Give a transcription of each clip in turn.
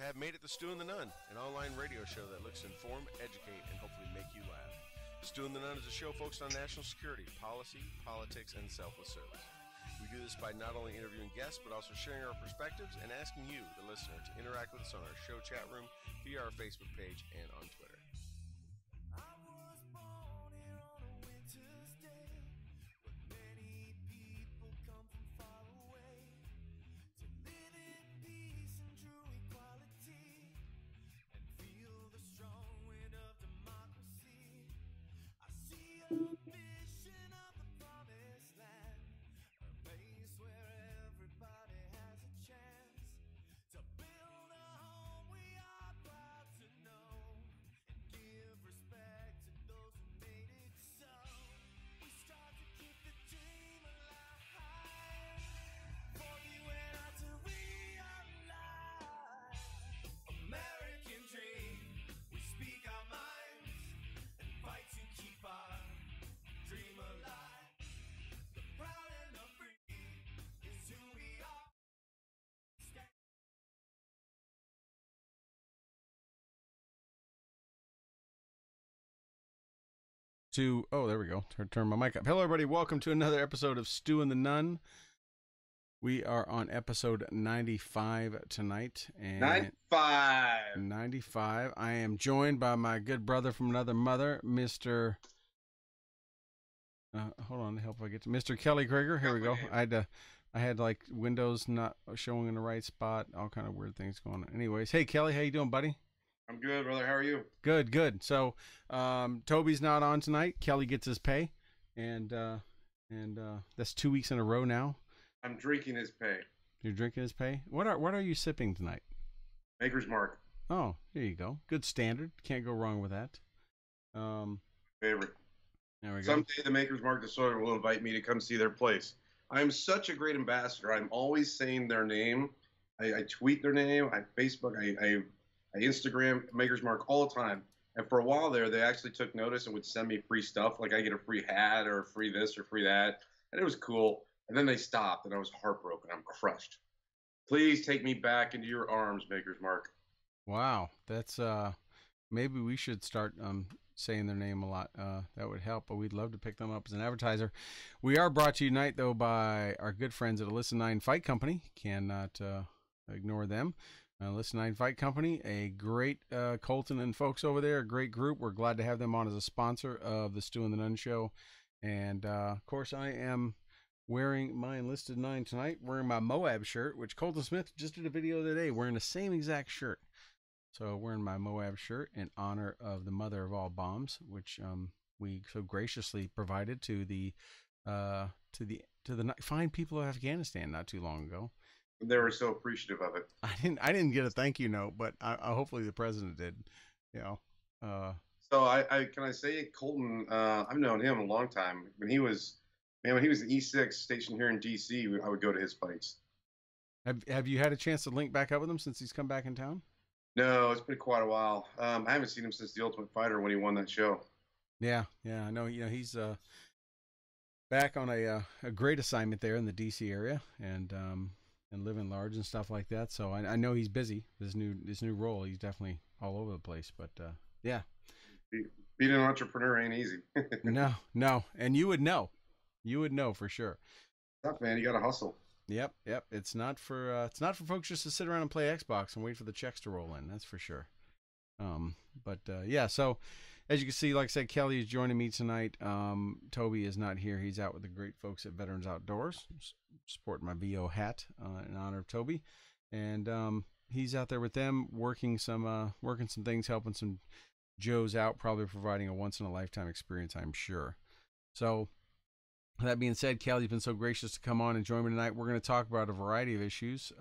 have made it to Stu and the Nun, an online radio show that looks to inform, educate, and hopefully make you laugh. Stu and the Nun is a show focused on national security, policy, politics, and selfless service. We do this by not only interviewing guests, but also sharing our perspectives and asking you, the listener, to interact with us on our show chat room via our Facebook page and on Twitter. There we go. Turn my mic up. Hello, everybody. Welcome to another episode of Stu and the Nun. We are on episode 95 tonight. And 95. I am joined by my good brother from another mother, Mr. Hold on, help if I get to Mr. Kelly Krieger. Here we go. I had like Windows not showing in the right spot. All kind of weird things going on. Anyways, hey Kelly, how you doing, buddy? I'm good, brother. How are you? Good. So, Toby's not on tonight. Kelly gets his pay, and that's 2 weeks in a row now. I'm drinking his pay. You're drinking his pay. What are you sipping tonight? Maker's Mark. Oh, there you go. Good standard. Can't go wrong with that. Favorite. There we go. Someday the Maker's Mark disorder will invite me to come see their place. I'm such a great ambassador. I'm always saying their name. I tweet their name. I Facebook. I Instagram Maker's Mark all the time. And for a while there, they actually took notice and would send me free stuff. Like I get a free hat or free this or free that. And it was cool. And then they stopped and I was heartbroken. I'm crushed. Please take me back into your arms, Maker's Mark. Wow. That's, maybe we should start, saying their name a lot. That would help, but we'd love to pick them up as an advertiser. We are brought to you tonight, though, by our good friends at Alyssa 9 Fight Company. Cannot, ignore them. Listen 9 Fight Company, a great Colton and folks over there, a great group. We're glad to have them on as a sponsor of the Stu and the Nun Show. And, of course, I am wearing my Enlisted 9 tonight, wearing my Moab shirt, which Colton Smith just did a video today wearing the same exact shirt. So wearing my Moab shirt in honor of the mother of all bombs, which we so graciously provided to the fine people of Afghanistan not too long ago. They were so appreciative of it. I didn't get a thank you note, but I hopefully the president did. You know. So I can I say Colton? I've known him a long time. When he was the E6 stationed here in DC, I would go to his fights. Have you had a chance to link back up with him since he's come back in town? No, it's been quite a while. I haven't seen him since The Ultimate Fighter when he won that show. Yeah, I know. You know, he's back on a great assignment there in the DC area, and living large and stuff like that. So I know he's busy. This new role, he's definitely all over the place. But yeah, being an entrepreneur ain't easy. No, and you would know for sure. Tough, man. You got to hustle. Yep. It's not for folks just to sit around and play Xbox and wait for the checks to roll in. That's for sure. Yeah. So as you can see, like I said, Kelly is joining me tonight. Toby is not here. He's out with the great folks at Veterans Outdoors, sporting my VO hat in honor of Toby, and he's out there with them working some things, helping some Joes out, probably providing a once in a lifetime experience, I'm sure. So that being said, Kelly's been so gracious to come on and join me tonight. We're going to talk about a variety of issues.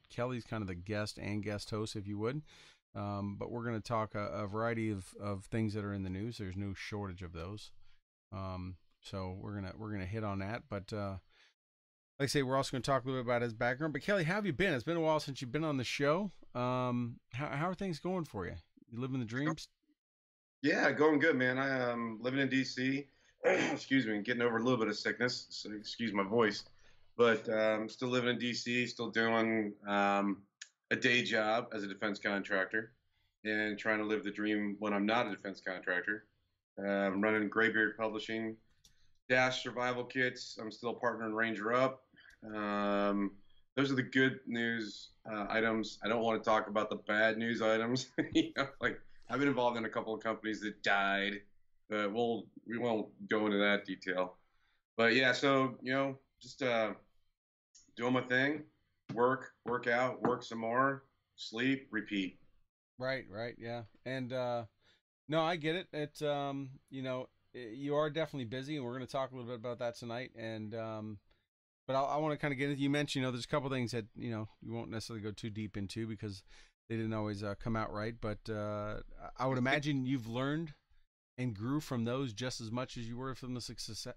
Kelly's kind of the guest host, if you would. But we're going to talk a variety of things that are in the news. There's no shortage of those. So we're gonna hit on that. But like I say, we're also going to talk a little bit about his background. But Kelly, how have you been? It's been a while since you've been on the show. How are things going for you? You living the dreams? Yeah, going good, man. I am living in DC. Excuse me, getting over a little bit of sickness. So excuse my voice, but still living in DC. Still doing a day job as a defense contractor and trying to live the dream when I'm not a defense contractor. I'm running Graybeard Publishing, Dash Survival Kits. I'm still a partner in Ranger Up. Um, those are the good news items. I don't want to talk about the bad news items. Like I've been involved in a couple of companies that died, but we won't go into that detail. But yeah, so just doing my thing, work out, work some more, sleep, repeat. Right, right, yeah. And no, I get it. It's you are definitely busy, and we're going to talk a little bit about that tonight. And but I want to kind of get into. You mentioned, there's a couple things that you won't necessarily go too deep into because they didn't always come out right. But I would imagine you've learned and grew from those just as much as you were from the successes.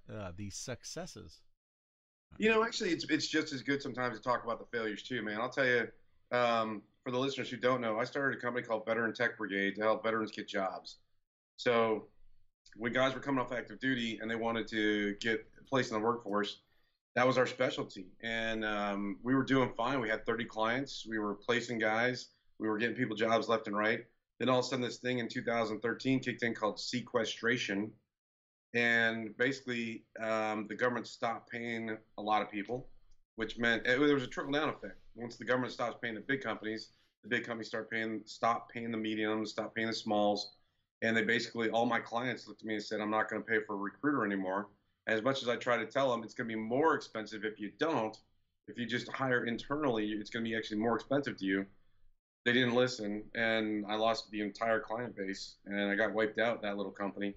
Actually, it's just as good sometimes to talk about the failures too, man. I'll tell you, for the listeners who don't know, I started a company called Veteran Tech Brigade to help veterans get jobs. So when guys were coming off active duty and they wanted to get placed in the workforce, that was our specialty. And we were doing fine. We had 30 clients. We were placing guys. We were getting people jobs left and right. Then all of a sudden, this thing in 2013 kicked in called sequestration. And basically, the government stopped paying a lot of people, which meant there was a trickle down effect. Once the government stops paying the big companies stop paying the mediums, stop paying the smalls. And they basically, all my clients looked at me and said, I'm not going to pay for a recruiter anymore. As much as I try to tell them it's going to be more expensive if you don't, if you just hire internally, it's going to be actually more expensive to you. They didn't listen, and I lost the entire client base, and I got wiped out that little company,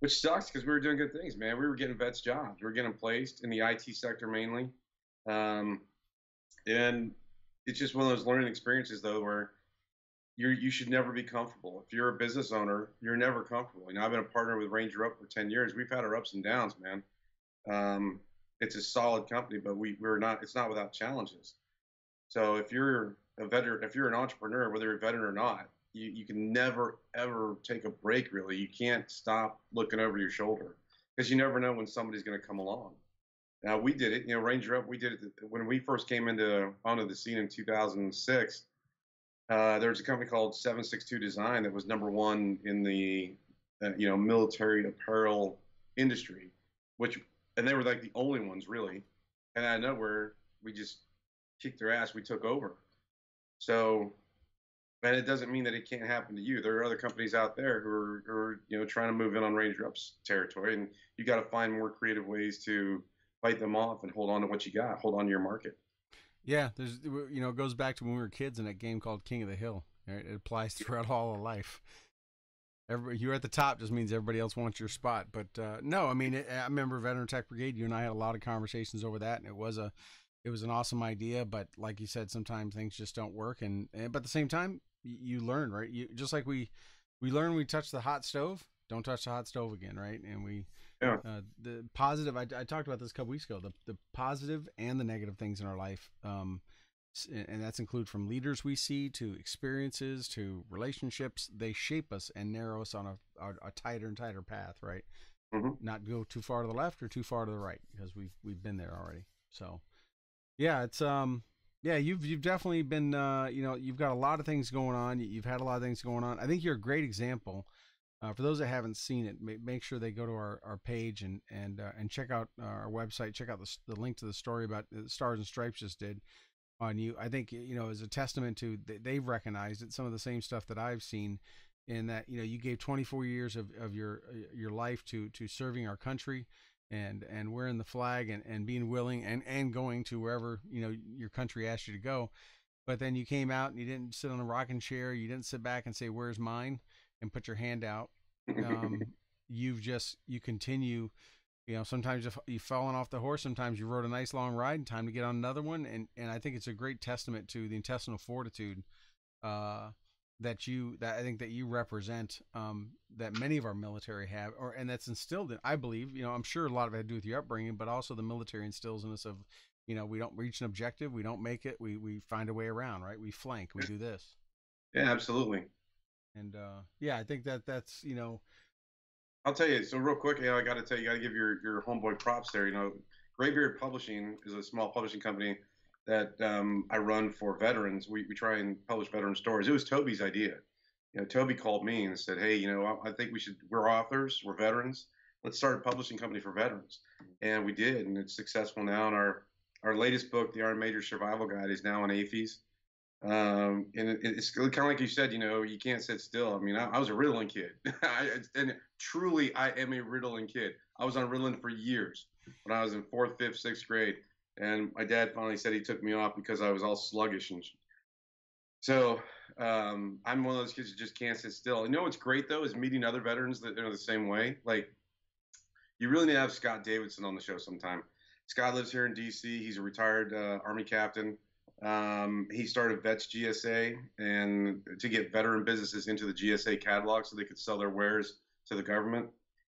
which sucks because we were doing good things, man. We were getting vets jobs, we were getting placed in the IT sector mainly, um, and it's just one of those learning experiences though where you should never be comfortable. If you're a business owner, you're never comfortable. I've been a partner with Ranger Up for 10 years. We've had our ups and downs, man. Um, it's a solid company, but we're not. It's not without challenges. So if you're a veteran, if you're an entrepreneur, whether you're a veteran or not, you can never ever take a break. Really, you can't stop looking over your shoulder because you never know when somebody's going to come along. Now we did it. Ranger Up. We did it when we first came onto the scene in 2006. There was a company called 762 Design that was number one in the military apparel industry, which and they were like the only ones really. And out of nowhere, we just kicked their ass. We took over. So, and it doesn't mean that it can't happen to you. There are other companies out there who are trying to move in on Ranger Up's territory, and you got to find more creative ways to fight them off and hold on to what you got, hold on to your market. Yeah, there's it goes back to when we were kids in that game called King of the Hill. Right? It applies throughout all of life. You're at the top just means everybody else wants your spot. But no, I mean, I remember Veteran Tech Brigade. You and I had a lot of conversations over that, and it was an awesome idea. But like you said, sometimes things just don't work, but at the same time, you learn, right? You just like we learn we touch the hot stove, don't touch the hot stove again, right? And Yeah. the positive. I talked about this a couple weeks ago. The positive and the negative things in our life. And that's include from leaders we see to experiences to relationships. They shape us and narrow us on a tighter and tighter path, right? Mm-hmm. Not go too far to the left or too far to the right because we've been there already. So yeah, it's yeah, you've definitely been you've got a lot of things going on. You've had a lot of things going on. I think you're a great example. For those that haven't seen it, make sure they go to our page and check out our website. Check out the link to the story about the Stars and Stripes just did on you. I think as a testament to they've recognized it, some of the same stuff that I've seen, in that you gave 24 years of your life to serving our country and wearing the flag and being willing and going to wherever your country asked you to go. But then you came out and you didn't sit on a rocking chair. You didn't sit back and say, "Where's mine?" and put your hand out. You continue. Sometimes you've fallen off the horse. Sometimes you rode a nice long ride, and time to get on another one. And I think it's a great testament to the intestinal fortitude that I think that you represent, that many of our military have, and that's instilled in. I believe, I'm sure a lot of it had to do with your upbringing, but also the military instills in us of, we don't reach an objective, we don't make it, we find a way around, right? We flank, we do this. Yeah, absolutely. And yeah, I think that's I'll tell you. So real quick, I got to tell you, you got to give your homeboy props there. Graybeard Publishing is a small publishing company that I run for veterans. We try and publish veteran stories. It was Toby's idea. Toby called me and said, "Hey, I think we should. We're authors. We're veterans. Let's start a publishing company for veterans." And we did, and it's successful now. And our latest book, The Army Major Survival Guide, is now on AFES. And it's kind of like you said, you can't sit still. I mean, I was a Ritalin kid, and truly, I am a Ritalin kid. I was on Ritalin for years when I was in fourth, fifth, sixth grade, and my dad finally said he took me off because I was all sluggish. And so I'm one of those kids that just can't sit still. And what's great though is meeting other veterans that are the same way. Like, you really need to have Scott Davidson on the show sometime. Scott lives here in D.C. He's a retired Army captain. He started Vets GSA and to get veteran businesses into the GSA catalog so they could sell their wares to the government.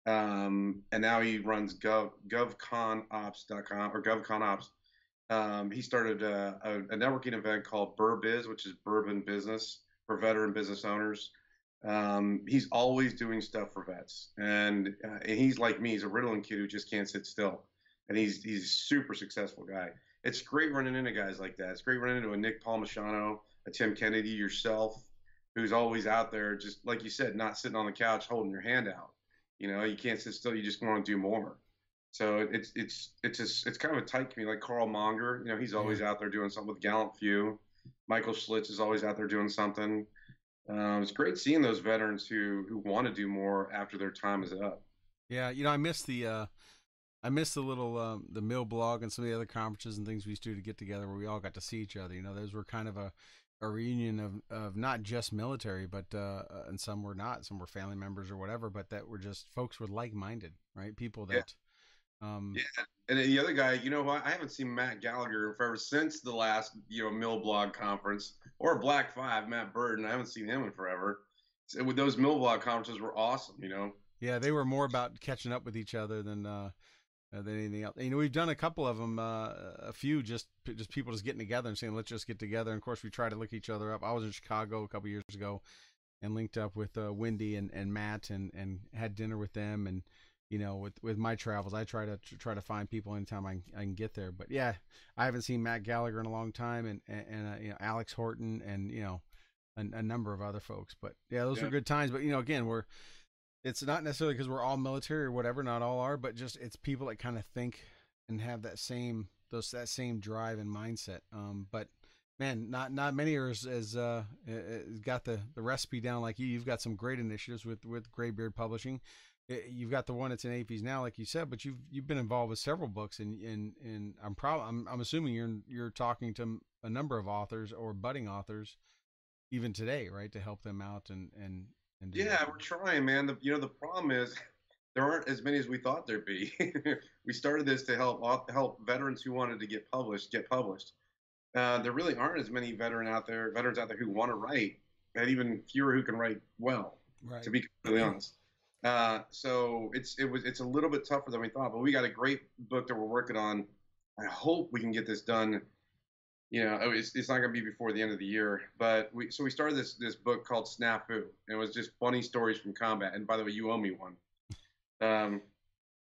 And now he runs govconops.com or GovConOps. He started a networking event called BurBiz, which is Bourbon Business for veteran business owners. He's always doing stuff for vets, and he's like me. He's a Ritalin kid who just can't sit still, and he's a super successful guy. It's great running into guys like that. It's great running into a Nick Palmachano, a Tim Kennedy, yourself, who's always out there, just like you said, not sitting on the couch holding your hand out. You can't sit still. You just want to do more. So it's kind of a tight community. Like Carl Monger, he's always out there doing something with Gallant Few. Michael Schlitz is always out there doing something. It's great seeing those veterans who want to do more after their time is up. Yeah, I miss the little the mill blog and some of the other conferences and things we used to get together where we all got to see each other. Those were kind of a reunion of not just military, but and some were not. Some were family members or whatever, but that were just folks were like-minded, right? People that. Yeah, and the other guy, what? I haven't seen Matt Gallagher forever since the last, Mill Blog conference or Black Five. Matt Burton, I haven't seen him in forever. So with those Mill Blog conferences were awesome. Yeah, they were more about catching up with each other than anything else. We've done a couple of them, a few just people just getting together and saying, let's just get together. And of course, we try to look each other up. I was in Chicago a couple years ago and linked up with Wendy and Matt and had dinner with them. And with my travels, I try to find people anytime I can get there. But yeah, I haven't seen Matt Gallagher in a long time, and Alex Horton, and a number of other folks. But yeah, those were good times. But again, it's not necessarily because we're all military or whatever. Not all are, but just it's people that kind of think and have that same drive and mindset. But man, not many are as got the recipe down like you. You've got some great initiatives with Graybeard Publishing. You've got the one that's in APs now, like you said, but you've been involved with several books, and I'm assuming you're talking to a number of authors or budding authors even today, right, to help them out and do yeah, we're trying, man. The problem is there aren't as many as we thought there'd be. We started this to help veterans who wanted to get published. There really aren't as many veterans out there who want to write, and even fewer who can write well. Right. To be completely honest. So it's a little bit tougher than we thought, but we got a great book that we're working on. I hope we can get this done. It's not going to be before the end of the year, but we started this book called Snafu, and it was just funny stories from combat. And by the way, you owe me one.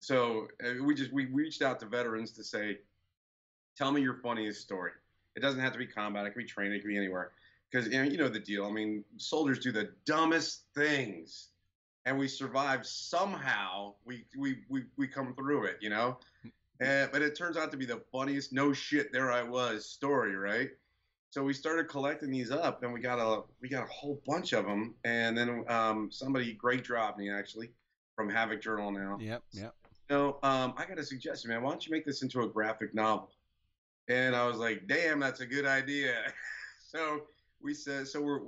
So we reached out to veterans to say, tell me your funniest story. It doesn't have to be combat. It can be training. It can be anywhere. Because you know the deal. I mean, soldiers do the dumbest things, and we survive somehow. We come through it, but it turns out to be the funniest no shit there I was story, right? So we started collecting these up, and we got a whole bunch of them. And then Greg Drobny actually from Havoc Journal now. Yep. So I got a suggestion, man. Why don't you make this into a graphic novel? And I was like, damn, that's a good idea. So we said, we're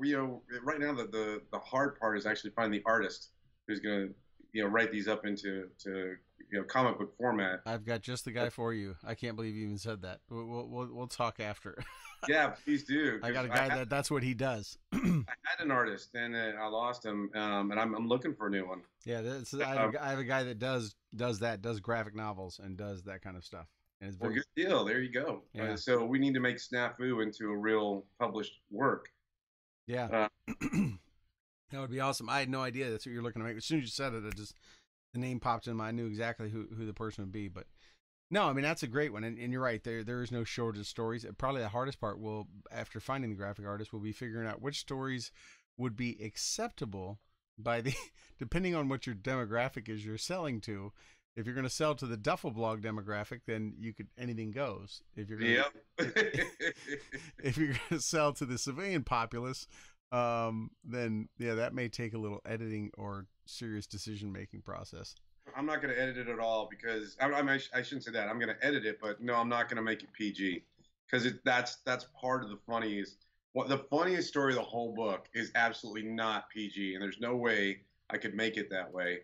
right now the hard part is actually finding the artist who's going to write these up into comic book format. I've got just the guy for you. I can't believe you even said that. We'll talk after. Yeah, please do. I got a guy that's what he does. I had an artist and I lost him, and I'm looking for a new one. Yeah, I have a guy that does graphic novels and does that kind of stuff. And it's good deal. There you go. Yeah. So we need to make Snafu into a real published work. Yeah. That would be awesome. I had no idea that's what you're looking to make. As soon as you said it, the name popped in my. I knew exactly who the person would be. But No, I mean that's a great one, and you're right. There is no shortage of stories. Probably the hardest part will, after finding the graphic artist, will be figuring out which stories would be acceptable by the depending on what your demographic is you're selling to. If you're going to sell to the duffel blog demographic, then you could anything goes. If you're going Yep. to if you're going to sell to the civilian populace, then yeah, that may take a little editing or serious decision making process. I'm not going to edit it at all because I shouldn't say that. I'm going to edit it, but no, I'm not going to make it PG because that's part of the funniest. What the funniest story of the whole book is absolutely not PG, and there's no way I could make it that way,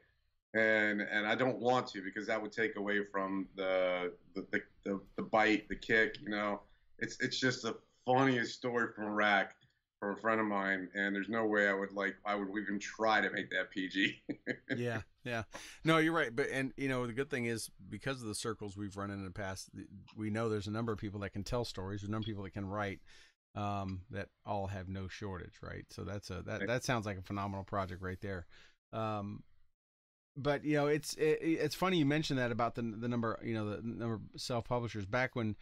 and I don't want to because that would take away from the bite, the kick. You know, it's just the funniest story from Iraq from a friend of mine, and there's no way I would even try to make that PG. Yeah, yeah. No, you're right. But and you know the good thing is because of the circles we've run in the past, we know there's a number of people that can tell stories. There's a number of people that can write. That all have no shortage, right? So that sounds like a phenomenal project right there. But you know it's funny you mentioned that about the number, you know, the number of self publishers back when,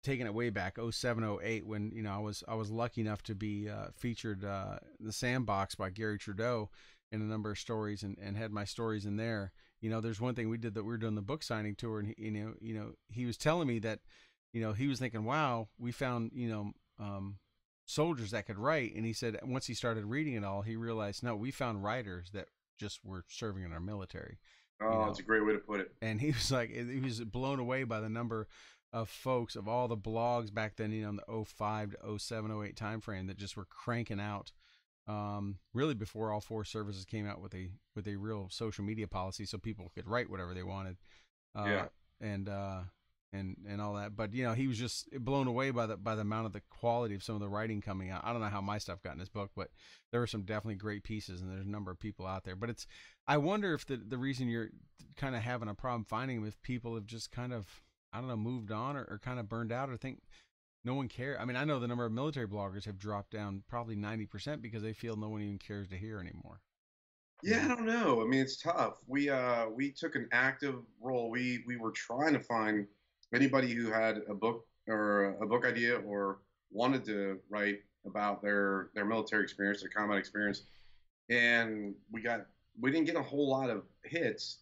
taking it way back 07, 08, when you know I was lucky enough to be featured the Sandbox by Gary Trudeau in a number of stories, and had my stories in there. You know, there's one thing we did that we were doing the book signing tour, and you know he was telling me that, you know, he was thinking, wow, we found, you know, soldiers that could write, and he said once he started reading it all, he realized, no, we found writers that just were serving in our military. You Oh, know, it's a great way to put it. and he was like, he was blown away by the number of folks of all the blogs back then, you know, in the 05 to 07, 08 time frame that just were cranking out. Really before all four services came out with a real social media policy, so people could write whatever they wanted, uh, Yeah. and and all that. But you know, he was just blown away by the amount of the quality of some of the writing coming out. I don't know how my stuff got in this book, but there were some definitely great pieces, and there's a number of people out there. But I wonder if the reason you're kind of having a problem finding them, if people have just kind of, I don't know, moved on, or kind of burned out, or think no one cares. I mean, I know the number of military bloggers have dropped down probably 90% because they feel no one even cares to hear anymore. You Yeah, I know? don't know. I mean, it's tough. We took an active role. We were trying to find anybody who had a book or a book idea or wanted to write about their military experience, their combat experience, and we didn't get a whole lot of hits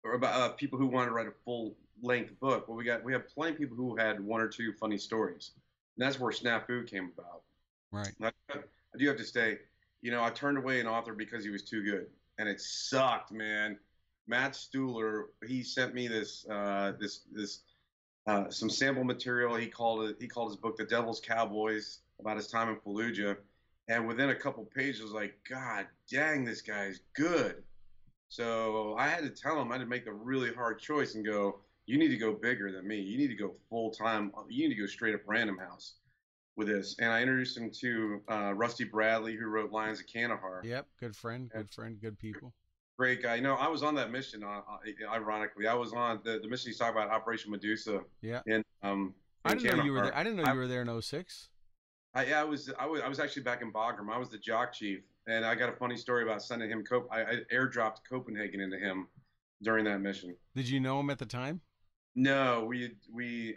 or about people who wanted to write a full length book. But we have plenty of people who had one or two funny stories, and that's where Snafu came about. Right. I do have to say, you know, I turned away an author because he was too good, and it sucked, man. Matt Stuhler, he sent me this some sample material. He called his book "The Devil's Cowboys" about his time in Fallujah, and within a couple pages, I was like, God dang, this guy's good. So I had to tell him I had to make the really hard choice and go, you need to go bigger than me. You need to go full time. You need to go straight up Random House with this. And I introduced him to Rusty Bradley, who wrote Lions of Kandahar. Yep. Good friend, good people. Great guy. You know, I was on that mission. Ironically, I was on the mission he's talking about, Operation Medusa. Yeah. In I in didn't know you were Kandahar. there. I didn't know you were there in '06. Yeah, I was actually back in Bagram. I was the jock chief, and I got a funny story about sending him. I airdropped Copenhagen into him during that mission. Did you know him at the time? No,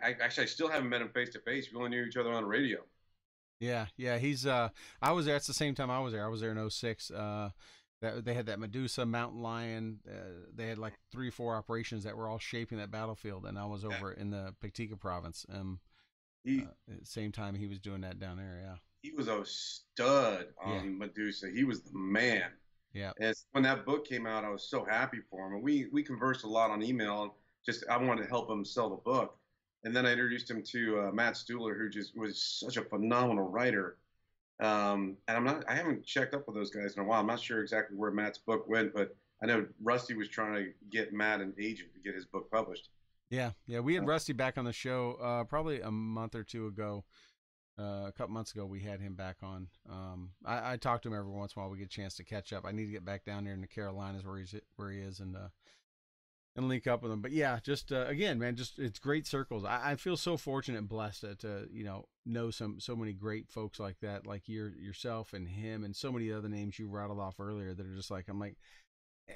actually I still haven't met him face to face. We only knew each other on the radio. Yeah, yeah. He's I was there. It's the same time I was there. I was there in '06. That they had that Medusa, Mountain Lion. They had like 3 or 4 operations that were all shaping that battlefield, and I was Yeah. over in the Pictica province. He At the same time he was doing that down there. Yeah. he was a stud Yeah. on Medusa. He was the man. Yeah. And when that book came out, I was so happy for him. And we conversed a lot on email. Just I wanted to help him sell the book. And then I introduced him to Matt Stuhler, who just was such a phenomenal writer. And I haven't checked up with those guys in a while. I'm not sure exactly where Matt's book went, but I know Rusty was trying to get Matt an agent to get his book published. Yeah. Yeah. We had Rusty back on the show probably a month or two ago. A couple months ago, we had him back on. I talk to him every once in a while. We get a chance to catch up. I need to get back down there in the Carolinas where he is, and link up with him. But yeah, just again, man, just it's great circles. I feel so fortunate and blessed to you know so many great folks like that, like yourself and him, and so many other names you rattled off earlier that are just like, I'm like,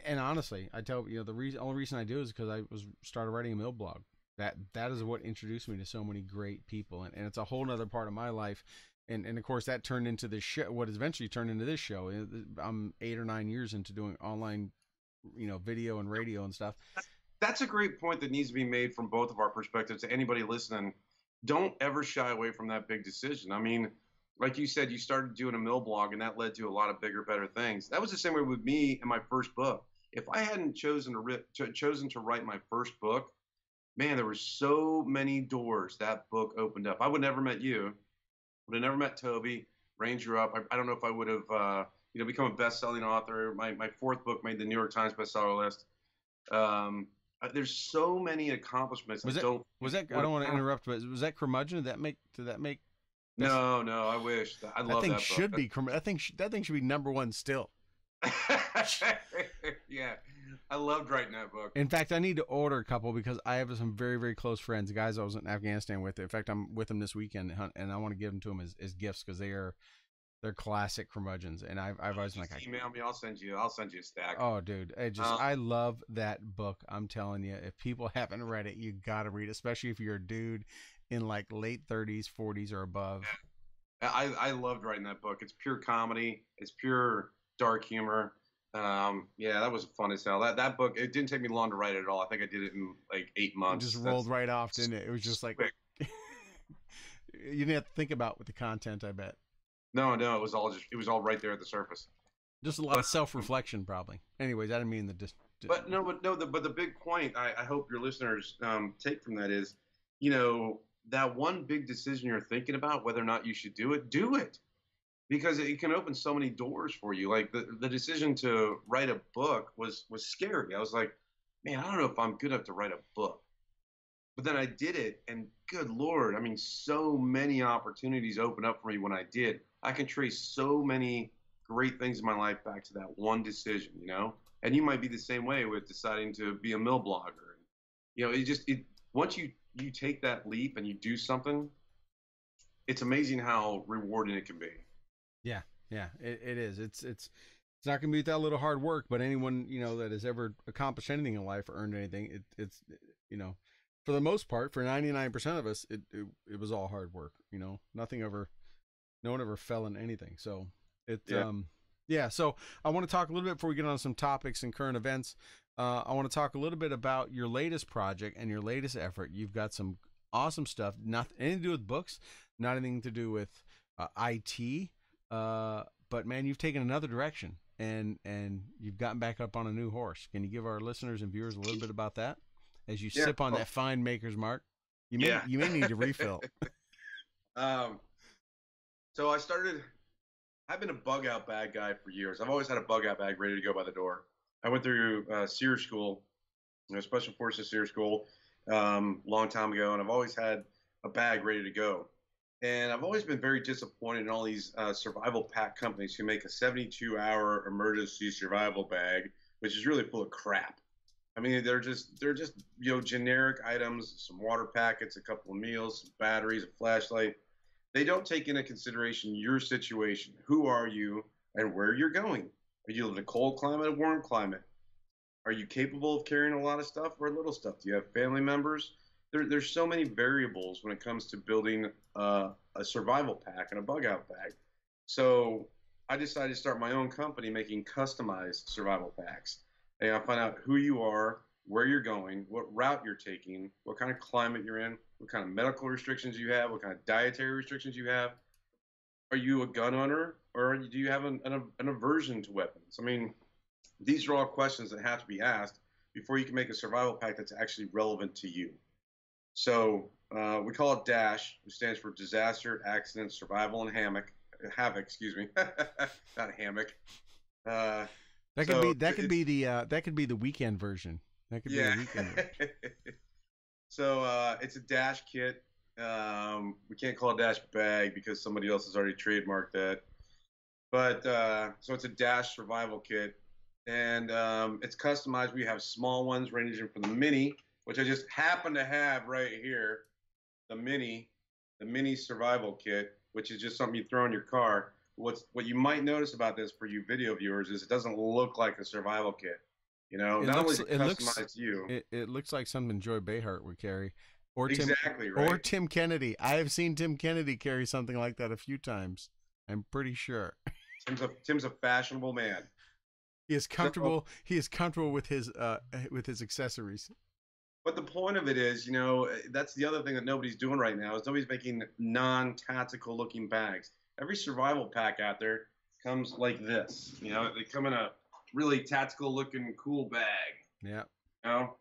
and honestly, I tell you know the only reason I do is because I started writing a mill blog. That is what introduced me to so many great people, and it's a whole nother part of my life. And of course that turned into this show, what eventually turned into this show. I'm 8 or 9 years into doing online, video and radio and stuff. That's a great point that needs to be made from both of our perspectives. To anybody listening, don't ever shy away from that big decision. I mean, like you said, you started doing a mill blog, and that led to a lot of bigger, better things. That was the same way with me and my first book. If I hadn't chosen to write my first book, man, there were so many doors that book opened up. I would never met you. Would have never met Toby. Ranger Up. I don't know if I would have, become a best-selling author. My fourth book made the New York Times bestseller list. There's so many accomplishments. Was that? I don't want to interrupt, but was that Curmudgeon? Did that make? No. I wish. I love that book. Should be. I think that thing should be #1 still. Yeah, I loved writing that book. In fact, I need to order a couple because I have some very, very close friends, guys I was in Afghanistan with. In fact, I'm with them this weekend, and I want to give them to them as gifts because they're classic curmudgeons. And I've always been like, email me, I'll send you a stack. Oh, dude, I love that book. I'm telling you, if people haven't read it, you got to read it, especially if you're a dude in like late 30s, 40s, or above. I loved writing that book. It's pure comedy. It's pure dark humor. That was fun as hell. That book, it didn't take me long to write it at all. I think I did it in like 8 months. It just rolled right off, didn't it? It was just like you didn't have to think about with the content, I bet. No, it was all right there at the surface. Just a lot of self-reflection, probably. Anyways, I didn't mean the. But the big point I hope your listeners take from that is, that one big decision you're thinking about, whether or not you should do it. Because it can open so many doors for you. Like the decision to write a book was scary. I was like, man, I don't know if I'm good enough to write a book. But then I did it, and good Lord, I mean, so many opportunities opened up for me when I did. I can trace so many great things in my life back to that one decision, And you might be the same way with deciding to be a mill blogger. Once you take that leap and you do something, it's amazing how rewarding it can be. Yeah, it is. It's not going to be without a little hard work, but anyone, that has ever accomplished anything in life or earned anything, it's for the most part, for 99% of us, it was all hard work, no one ever fell in anything. So so I want to talk a little bit before we get on some topics and current events. I want to talk a little bit about your latest project and your latest effort. You've got some awesome stuff, not anything to do with books, not anything to do with IT, but man, you've taken another direction and you've gotten back up on a new horse. Can you give our listeners and viewers a little bit about that as you sip on that fine Maker's Mark? You may need to refill. So I've been a bug out bag guy for years. I've always had a bug out bag ready to go by the door. I went through SEER school, Special Forces SEER school, long time ago, and I've always had a bag ready to go. And I've always been very disappointed in all these survival pack companies who make a 72-hour emergency survival bag, which is really full of crap. I mean, they're just generic items, some water packets, a couple of meals, some batteries, a flashlight. They don't take into consideration your situation. Who are you and where you're going? Are you in a cold climate, a warm climate? Are you capable of carrying a lot of stuff or little stuff? Do you have family members? There's so many variables when it comes to building a survival pack and a bug out bag. So I decided to start my own company making customized survival packs. And I find out who you are, where you're going, what route you're taking, what kind of climate you're in, what kind of medical restrictions you have, what kind of dietary restrictions you have. Are you a gun owner, or do you have an aversion to weapons? I mean, these are all questions that have to be asked before you can make a survival pack that's actually relevant to you. So we call it DASH, which stands for Disaster, Accident, Survival, and Havoc. Excuse me, not hammock. That could be the weekend version. That could be the weekend version. So it's a DASH kit. We can't call it DASH bag because somebody else has already trademarked that. But so it's a DASH survival kit, and it's customized. We have small ones ranging from the mini, which I just happen to have right here, the mini survival kit, which is just something you throw in your car. What you might notice about this for you video viewers is it doesn't look like a survival kit. You know, It not only looks is it it looks customized to you. it looks like something Joy Behart would carry, Exactly, or right? Tim Kennedy. I have seen Tim Kennedy carry something like that a few times. I'm pretty sure. Tim's a fashionable man. He is So, comfortable. He is comfortable with his accessories. but the point of it is, you know, that's the other thing that nobody's doing right now is nobody's making non-tactical looking bags. Every survival pack out there comes like this. You know, they come in a really tactical looking cool bag. Yeah. You know,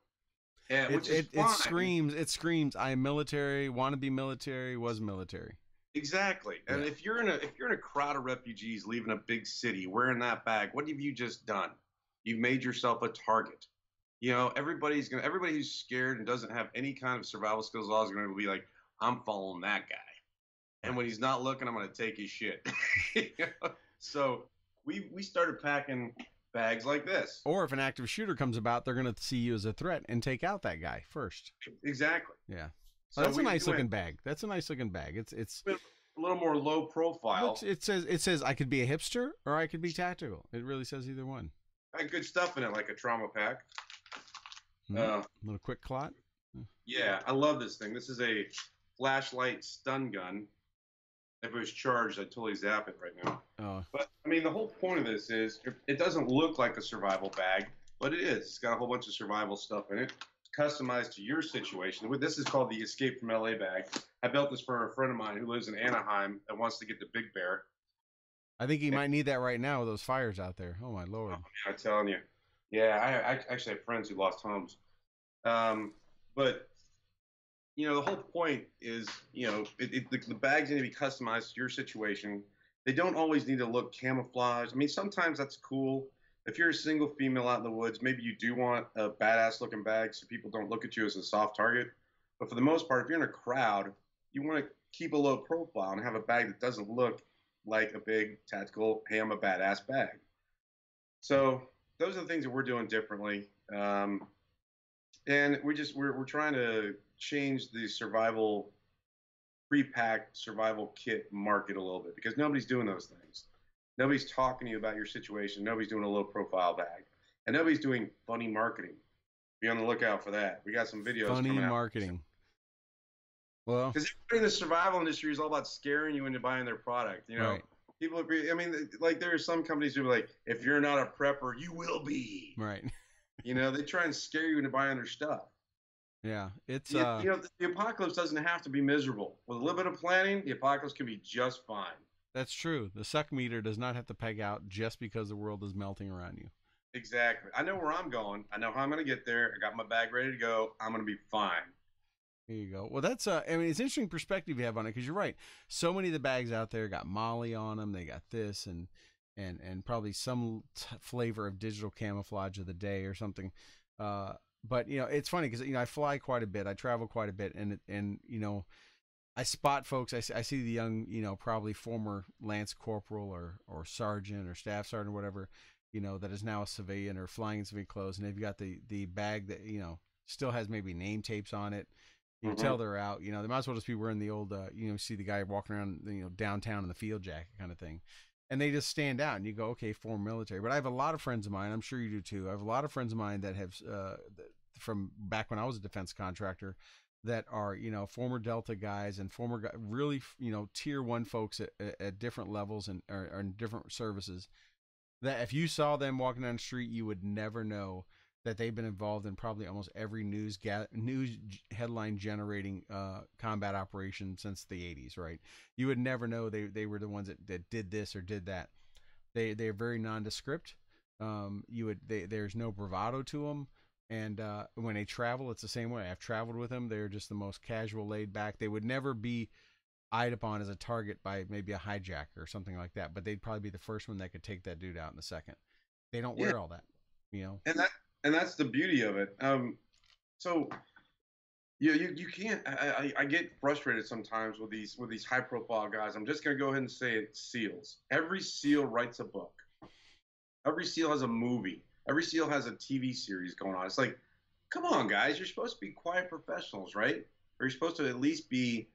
and It which is it it fine. screams. It screams. I am military. Want to be military. Was military. Exactly. And Yeah. if you're in a crowd of refugees leaving a big city wearing that bag, what have you just done? You've made yourself a target. You know, everybody who's scared and doesn't have any kind of survival skills at all is gonna be like, I'm following that guy. And Right. when he's not looking, I'm gonna take his shit. You know? So we started packing bags like this. Or if an active shooter comes about, they're going to see you as a threat and take out that guy first. Exactly. Yeah. Oh, So that's a we nice went looking bag. That's a nice looking bag. It's a little more low looks. profile. It says I could be a hipster or I could be tactical. It really says either one. Had good stuff in it, like a trauma pack. Hmm? Uh, A little quick clot. yeah, I love this thing. This is a flashlight stun gun. If it was charged, I'd totally zap it right now. Oh, But I mean, the whole point of this is it doesn't look like a survival bag, but it is. It's got a whole bunch of survival stuff in it, customized to your situation. This is called the Escape from LA bag. I built this for a friend of mine who lives in Anaheim that wants to get the Big Bear. I think he And, might need that right now with those fires out there. Oh my oh, lord. I'm telling you, yeah, I actually have friends who lost homes. But you know, the whole point is, you know, the bags need to be customized to your situation. They don't always need to look camouflaged. I mean, sometimes that's cool. If you're a single female out in the woods, maybe you do want a badass looking bag so people don't look at you as a soft target. But for the most part, if you're in a crowd, you want to keep a low profile and have a bag that doesn't look like a big tactical, hey, I'm a badass bag. So those are the things that we're doing differently. And we're trying to change the survival pre-packed survival kit market a little bit because nobody's doing those things. Nobody's talking to you about your situation. Nobody's doing a low profile bag, and nobody's doing funny marketing. Be on the lookout for that. We got some videos Funny coming out marketing. Well, because everybody in the survival industry is all about scaring you into buying their product. You know, right, people agree. I mean, like there are some companies who are like, if you're not a prepper, you will be. right. You know, they try and scare you into buying their stuff. Yeah, it's You know, the apocalypse doesn't have to be miserable. With a little bit of planning, the apocalypse can be just fine. that's true. The suck meter does not have to peg out just because the world is melting around you. Exactly. I know where I'm going. I know how I'm going to get there. I got my bag ready to go. I'm going to be fine. There you go. Well, that's I mean, it's interesting perspective you have on it because you're right. So many of the bags out there got Molly on them. They got this and probably some flavor of digital camouflage of the day or something. But you know, it's funny because you know I fly quite a bit. I travel quite a bit, and you know, I spot folks. I see the young, you know, probably former lance corporal or sergeant or staff sergeant or whatever, you know, that is now a civilian or flying in civilian clothes, and they've got the bag that you know still has maybe name tapes on it. You can tell Hmm. they're out. You know, they might as well just be wearing the old, you know, see the guy walking around, you know, downtown in the field jacket kind of thing. And they just stand out, and you go, okay, former military. But I have a lot of friends of mine. I'm sure you do too. I have a lot of friends of mine that have, from back when I was a defense contractor, that are you know former Delta guys and former really you know tier one folks at different levels and or in different services. That if you saw them walking down the street, you would never know that they've been involved in probably almost every news headline generating combat operation since the 80s, right? You would never know they were the ones that did this or did that. They're very nondescript. There's no bravado to them, and when they travel, it's the same way. I've traveled with them. They're just the most casual, laid back. They would never be eyed upon as a target by maybe a hijacker or something like that, but they'd probably be the first one that could take that dude out in a second. They don't Yeah, wear all that, you know. and that's the beauty of it. So you can't. I get frustrated sometimes with these high profile guys. I'm just gonna go ahead and say it. SEALs. Every SEAL writes a book. Every SEAL has a movie. Every SEAL has a TV series going on. It's like, come on, guys. You're supposed to be quiet professionals, right? Or you're supposed to at least be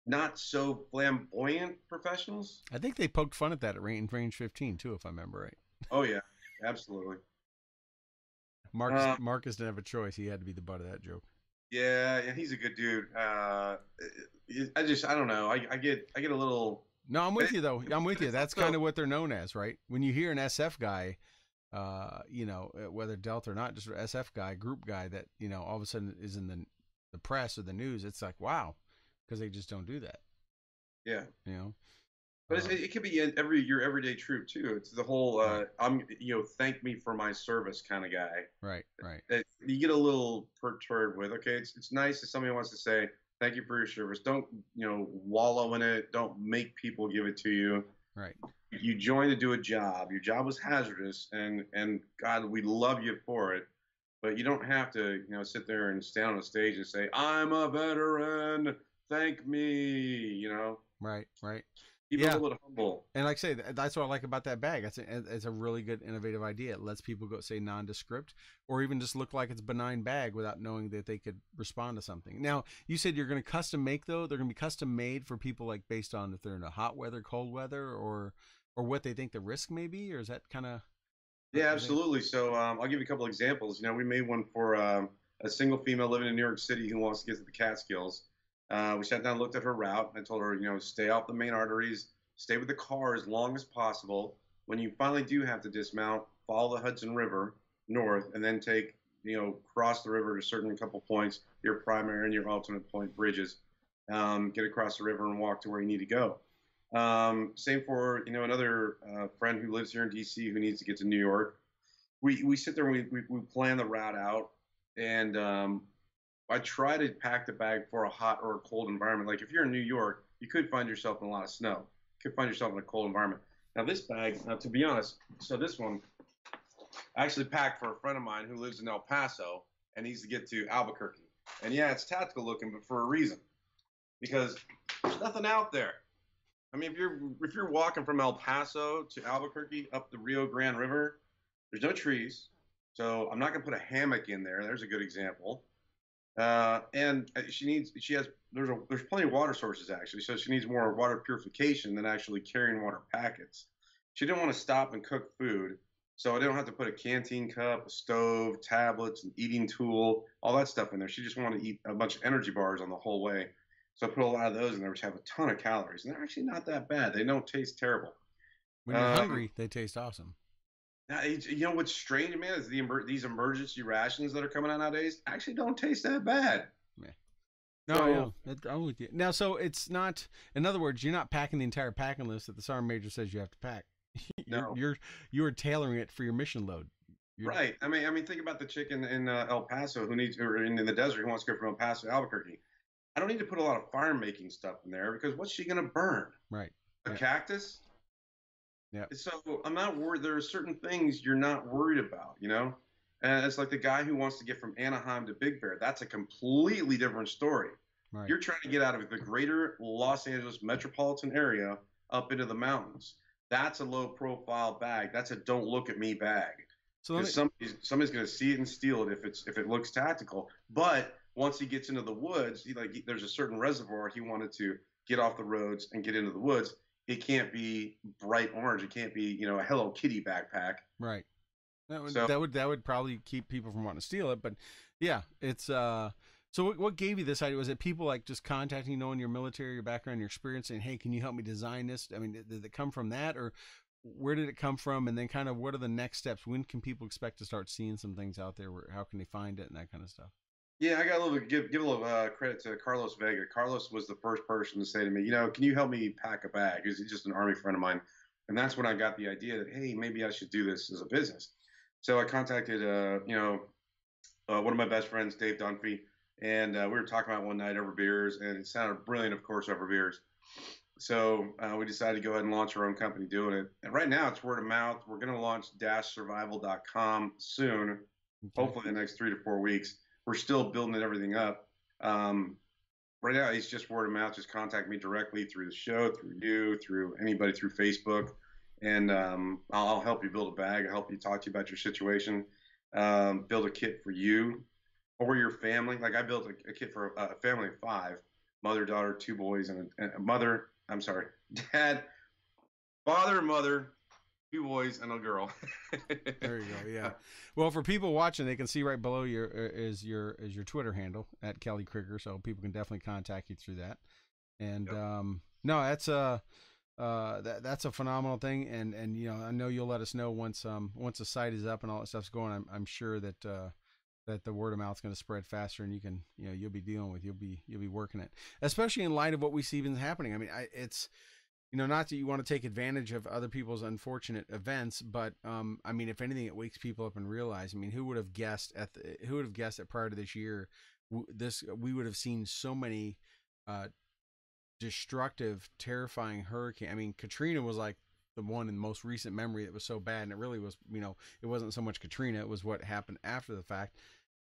not so flamboyant professionals. I think they poked fun at that at Range 15 too, if I remember right. Oh yeah, absolutely. Marcus didn't have a choice. He had to be the butt of that joke. Yeah, and he's a good dude. I don't know. I get a little. No, I'm with you though. I'm with you. That's kind of what they're known as, right? When you hear an SF guy, whether Delta or not, just SF guy, group guy that all of a sudden is in the press or the news, it's like wow, because they just don't do that. Yeah. You know. But it could be your everyday troop too. It's the whole Right. thank me for my service kind of guy. Right. Right. That you get a little perturbed with. Okay, it's nice if somebody wants to say thank you for your service. Don't wallow in it. Don't make people give it to you. Right. You joined to do a job. Your job was hazardous, and God, we love you for it. But you don't have to sit there and stand on a stage and say I'm a veteran. Thank me. Right. Right. Keep it a little humble. And like I say, that's what I like about that bag. It's a really good, innovative idea. It lets people go say nondescript, or even just look like it's a benign bag without knowing that they could respond to something. Now, you said you're going to custom make though. They're going to be custom made for people like based on if they're in a hot weather, cold weather, or what they think the risk may be, or is that kind of? Yeah, absolutely. So I'll give you a couple examples. We made one for a single female living in New York City who wants to get to the Catskills. We sat down, looked at her route, and I told her, stay off the main arteries, stay with the car as long as possible. When you finally do have to dismount, follow the Hudson River north, and then cross the river to a certain couple points, your primary and your alternate point bridges. Get across the river and walk to where you need to go. Same for another friend who lives here in DC who needs to get to New York. We sit there and we plan the route out, and I try to pack the bag for a hot or a cold environment. Like if you're in New York, you could find yourself in a lot of snow. You could find yourself in a cold environment. Now this bag, to be honest, so this one I actually packed for a friend of mine who lives in El Paso and needs to get to Albuquerque. And yeah, it's tactical looking, but for a reason, because there's nothing out there. I mean, if you're walking from El Paso to Albuquerque up the Rio Grande River, there's no trees, so I'm not gonna put a hammock in there. There's a good example. And there's plenty of water sources actually, so she needs more water purification than actually carrying water packets. She didn't want to stop and cook food, so I didn't have to put a canteen cup, a stove, tablets, an eating tool, all that stuff in there. She just wanted to eat a bunch of energy bars on the whole way. So I put a lot of those in there, which have a ton of calories, and they're actually not that bad. They don't taste terrible. When you're hungry, they taste awesome. Now, what's strange, man, is these emergency rations that are coming out nowadays actually don't taste that bad. Yeah. No, I'm with you. Now, so it's not. In other words, you're not packing the entire packing list that the sergeant major says you have to pack. You're tailoring it for your mission load. Right. I mean, think about the chick in El Paso who needs, or in the desert who wants to go from El Paso to Albuquerque. I don't need to put a lot of fire making stuff in there because what's she going to burn? Right. A cactus? Yeah. So I'm not worried. There are certain things you're not worried about, And it's like the guy who wants to get from Anaheim to Big Bear. That's a completely different story. Right. You're trying to get out of the greater Los Angeles metropolitan area up into the mountains. That's a low profile bag. That's a don't look at me bag. So somebody's going to see it and steal it if it looks tactical. But once he gets into the woods, there's a certain reservoir he wanted to get off the roads and get into the woods. It can't be bright orange. It can't be, a Hello Kitty backpack. Right. That would probably keep people from wanting to steal it. But yeah, it's so what gave you this idea? Was it people like just contacting you, knowing your military, your background, your experience, saying, hey, can you help me design this? I mean, did it come from that, or where did it come from? And then kind of what are the next steps? When can people expect to start seeing some things out there? How can they find it and that kind of stuff? Yeah, I got give a little credit to Carlos Vega. Carlos was the first person to say to me, can you help me pack a bag? He's just an Army friend of mine. And that's when I got the idea that, hey, maybe I should do this as a business. So I contacted, one of my best friends, Dave Dunphy, and we were talking about it one night over beers, and it sounded brilliant, of course, over beers. So we decided to go ahead and launch our own company doing it. And right now it's word of mouth. We're going to launch survival.com soon, hopefully in the next 3 to 4 weeks. We're still building everything up. Right now, it's just word of mouth. Just contact me directly through the show, through you, through anybody, through Facebook, and I'll help you build a bag. I'll help you talk to you about your situation, build a kit for you or your family. Like I built a kit for a family of 5, mother, daughter, 2 boys, and a mother. I'm sorry, dad, father, mother, 2 boys and a girl. There you go. Yeah. Well, for people watching, they can see right below your Twitter handle at Kelly Krieger, so people can definitely contact you through that. And Yep. no, that's a phenomenal thing, and I know you'll let us know once the site is up and all that stuff's going. I'm sure that that the word of mouth is going to spread faster, and you'll be dealing with you'll be working it, especially in light of what we see even happening. I mean, it's not that you want to take advantage of other people's unfortunate events, but I mean, if anything, it wakes people up and realize. I mean, who would have guessed that prior to this year, we would have seen so many uh, destructive, terrifying hurricane. I mean, Katrina was like the one in most recent memory that was so bad, and it really was. It wasn't so much Katrina; it was what happened after the fact.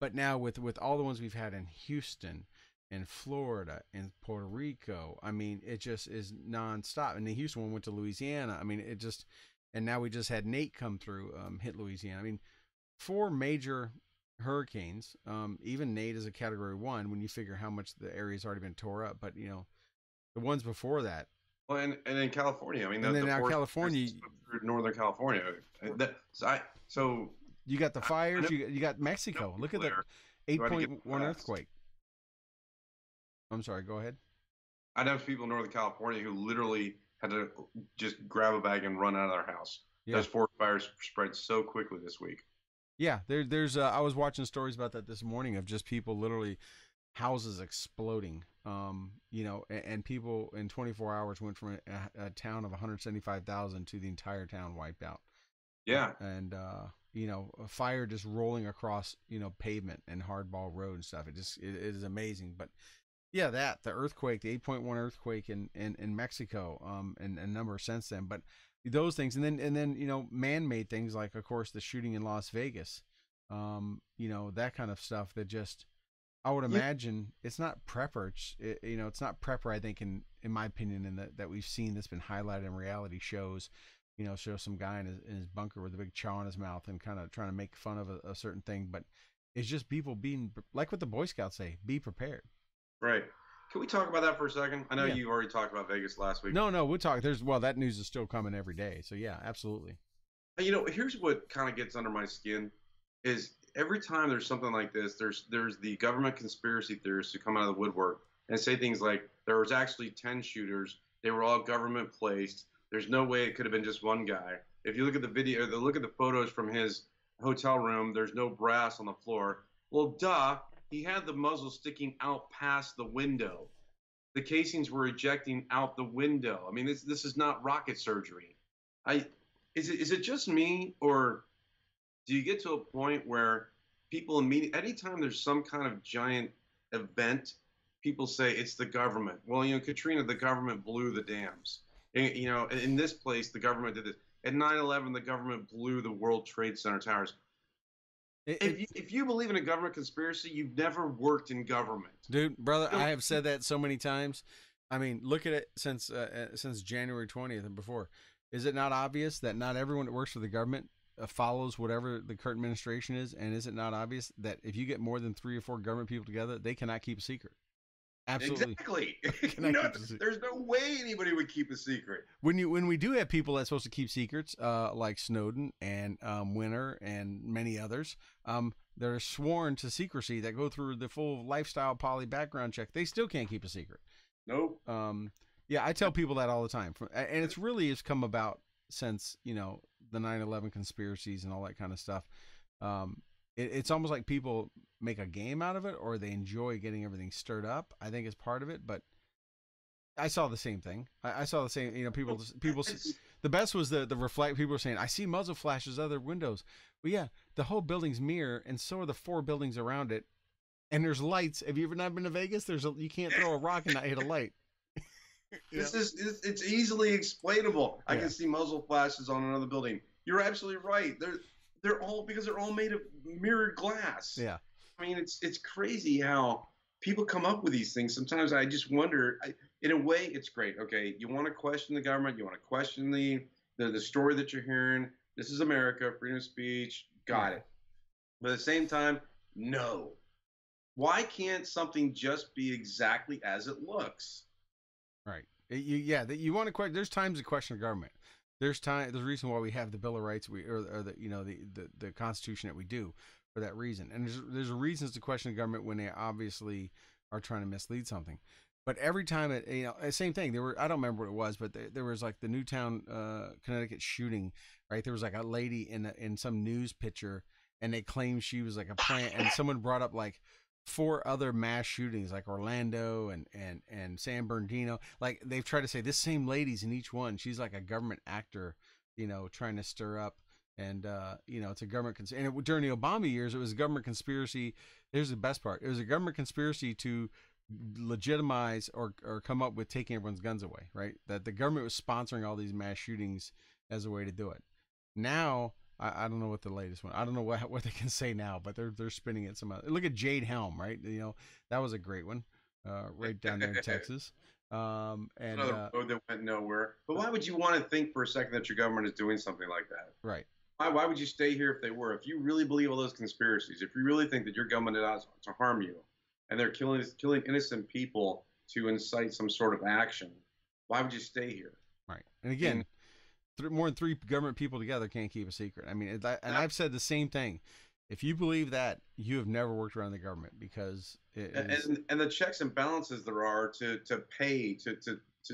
But now with all the ones we've had in Houston, in Florida, in Puerto Rico, I mean, it just is nonstop. And the Houston one went to Louisiana. I mean, it just, and now we just had Nate come through, hit Louisiana. I mean, four major hurricanes. Even Nate is a Category 1 when you figure how much the area's already been tore up. But the ones before that, Well, and in California, I mean, and then the now forest California, through Northern California. So you got the I fires. know, You got I know Mexico. Look at people the there who had to get 8.1 fast. earthquake. I'm sorry. Go ahead. I know people in Northern California who literally had to just grab a bag and run out of their house. Yeah. Those forest fires spread so quickly this week. Yeah, there's I was watching stories about that this morning of just people literally houses exploding. And people in 24 hours went from a town of 175,000 to the entire town wiped out. Yeah, And a fire just rolling across pavement and hardball road and stuff. It is amazing. But yeah, the earthquake, the 8.1 earthquake in Mexico, and a number since then. But those things, and then man-made things like, of course, the shooting in Las Vegas, that kind of stuff that just, I would yeah, imagine it's not prepper. It's not prepper. I think in my opinion, in that we've seen that's been highlighted in reality shows. Show some guy in his bunker with a big chaw in his mouth and kind of trying to make fun of a certain thing. But it's just people being like what the Boy Scouts say: be prepared. right. Can we talk about that for a second? I know Yeah. you already talked about Vegas last week. No, we'll talk. That news is still coming every day. So yeah, absolutely. Here's what kind of gets under my skin is every time there's something like this, there's the government conspiracy theorists who come out of the woodwork and say things like there was actually 10 shooters, they were all government placed. There's no way it could have been just one guy. If you look at the video, look at the photos from his hotel room, there's no brass on the floor. Well, duh, he had the muzzle sticking out past the window. The casings were ejecting out the window. I mean, this is not rocket surgery. I is it just me, or do you get to a point where people immediately, anytime there's some kind of giant event, people say it's the government. Well, Katrina, the government blew the dams. And, in this place, the government did this. At 9/11, the government blew the World Trade Center towers. If you believe in a government conspiracy, you've never worked in government. Dude, brother, You I know, have said that so many times. I mean, look at it since January 20th and before. Is it not obvious that not everyone that works for the government follows whatever the current administration is? And is it not obvious that if you get more than 3 or 4 government people together, they cannot keep a secret? Absolutely. exactly. Cannot keep a secret. There's no way anybody would keep a secret. When we do have people that's supposed to keep secrets, like Snowden and Winter and many others, that are sworn to secrecy that go through the full lifestyle poly background check, they still can't keep a secret. Nope. Yeah, I tell people that all the time, and it's really has come about since the 9/11 conspiracies and all that kind of stuff. It's almost like people make a game out of it, or they enjoy getting everything stirred up. I think it's part of it, but I saw the same thing. I saw the same. People. The best was the reflect. People were saying, "I see muzzle flashes other windows." Well, yeah, the whole building's mirror, and so are the 4 buildings around it. And there's lights. Have you ever not been to Vegas? You can't throw a rock and not hit a light. It's easily explainable. I Yeah. can see muzzle flashes on another building. You're absolutely right. They're all because they're all made of mirrored glass. Yeah. I mean, it's crazy how people come up with these things. Sometimes I just wonder. In a way, it's great. Okay, you want to question the government. You want to question the story that you're hearing. This is America, freedom of speech. Got Yeah. it. But at the same time, no. Why can't something just be exactly as it looks? Right. You want to question. There's times to question the government. There's time. There's a reason why we have the Bill of Rights. Or the the Constitution that we do for that reason. And there's reasons to question the government when they obviously are trying to mislead something. But every time same thing. I don't remember what it was, but there was like the Newtown, Connecticut shooting, right? There was like a lady in some news picture, and they claimed she was like a plant, and someone brought up like 4 other mass shootings, like Orlando and San Bernardino. Like they've tried to say this same lady's in each one. She's like a government actor, trying to stir up. And it's a government and during the Obama years, it was a government conspiracy. Here's the best part: it was a government conspiracy to legitimize or come up with taking everyone's guns away, right? That the government was sponsoring all these mass shootings as a way to do it. Now, I don't know what the latest one. I don't know what they can say now, but they're spinning it some other. Look at Jade Helm, right? That was a great one, right down there in Texas. And another road that went nowhere. But why would you want to think for a second that your government is doing something like that? Right. Why would you stay here if they were? If you really believe all those conspiracies, if you really think that your government is out to harm you, and they're killing innocent people to incite some sort of action, why would you stay here? Right. And again, more than 3 government people together can't keep a secret. I mean, I've said the same thing. If you believe that, you have never worked around the government, because and the checks and balances there are to pay to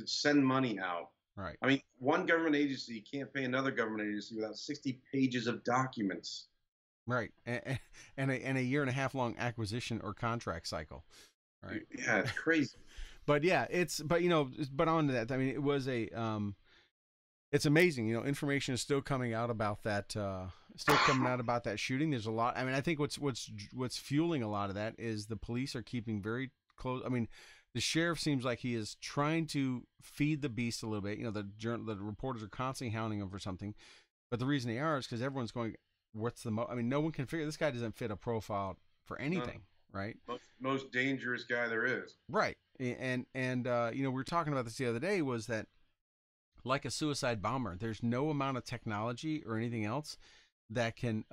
send money out. Right. I mean, one government agency can't pay another government agency without 60 pages of documents. Right, and a year and a half long acquisition or contract cycle, right? Yeah, it's crazy. But yeah, but on to that. I mean, it was it's amazing. Information is still coming out about that. Shooting. There's a lot. I mean, I think what's fueling a lot of that is the police are keeping very close. I mean, the sheriff seems like he is trying to feed the beast a little bit. The reporters are constantly hounding him for something, but the reason they are is because everyone's going, what's the I mean, no one can figure this guy doesn't fit a profile for anything, right? Most dangerous guy there is. Right. And we were talking about this the other day, was that like a suicide bomber, there's no amount of technology or anything else that can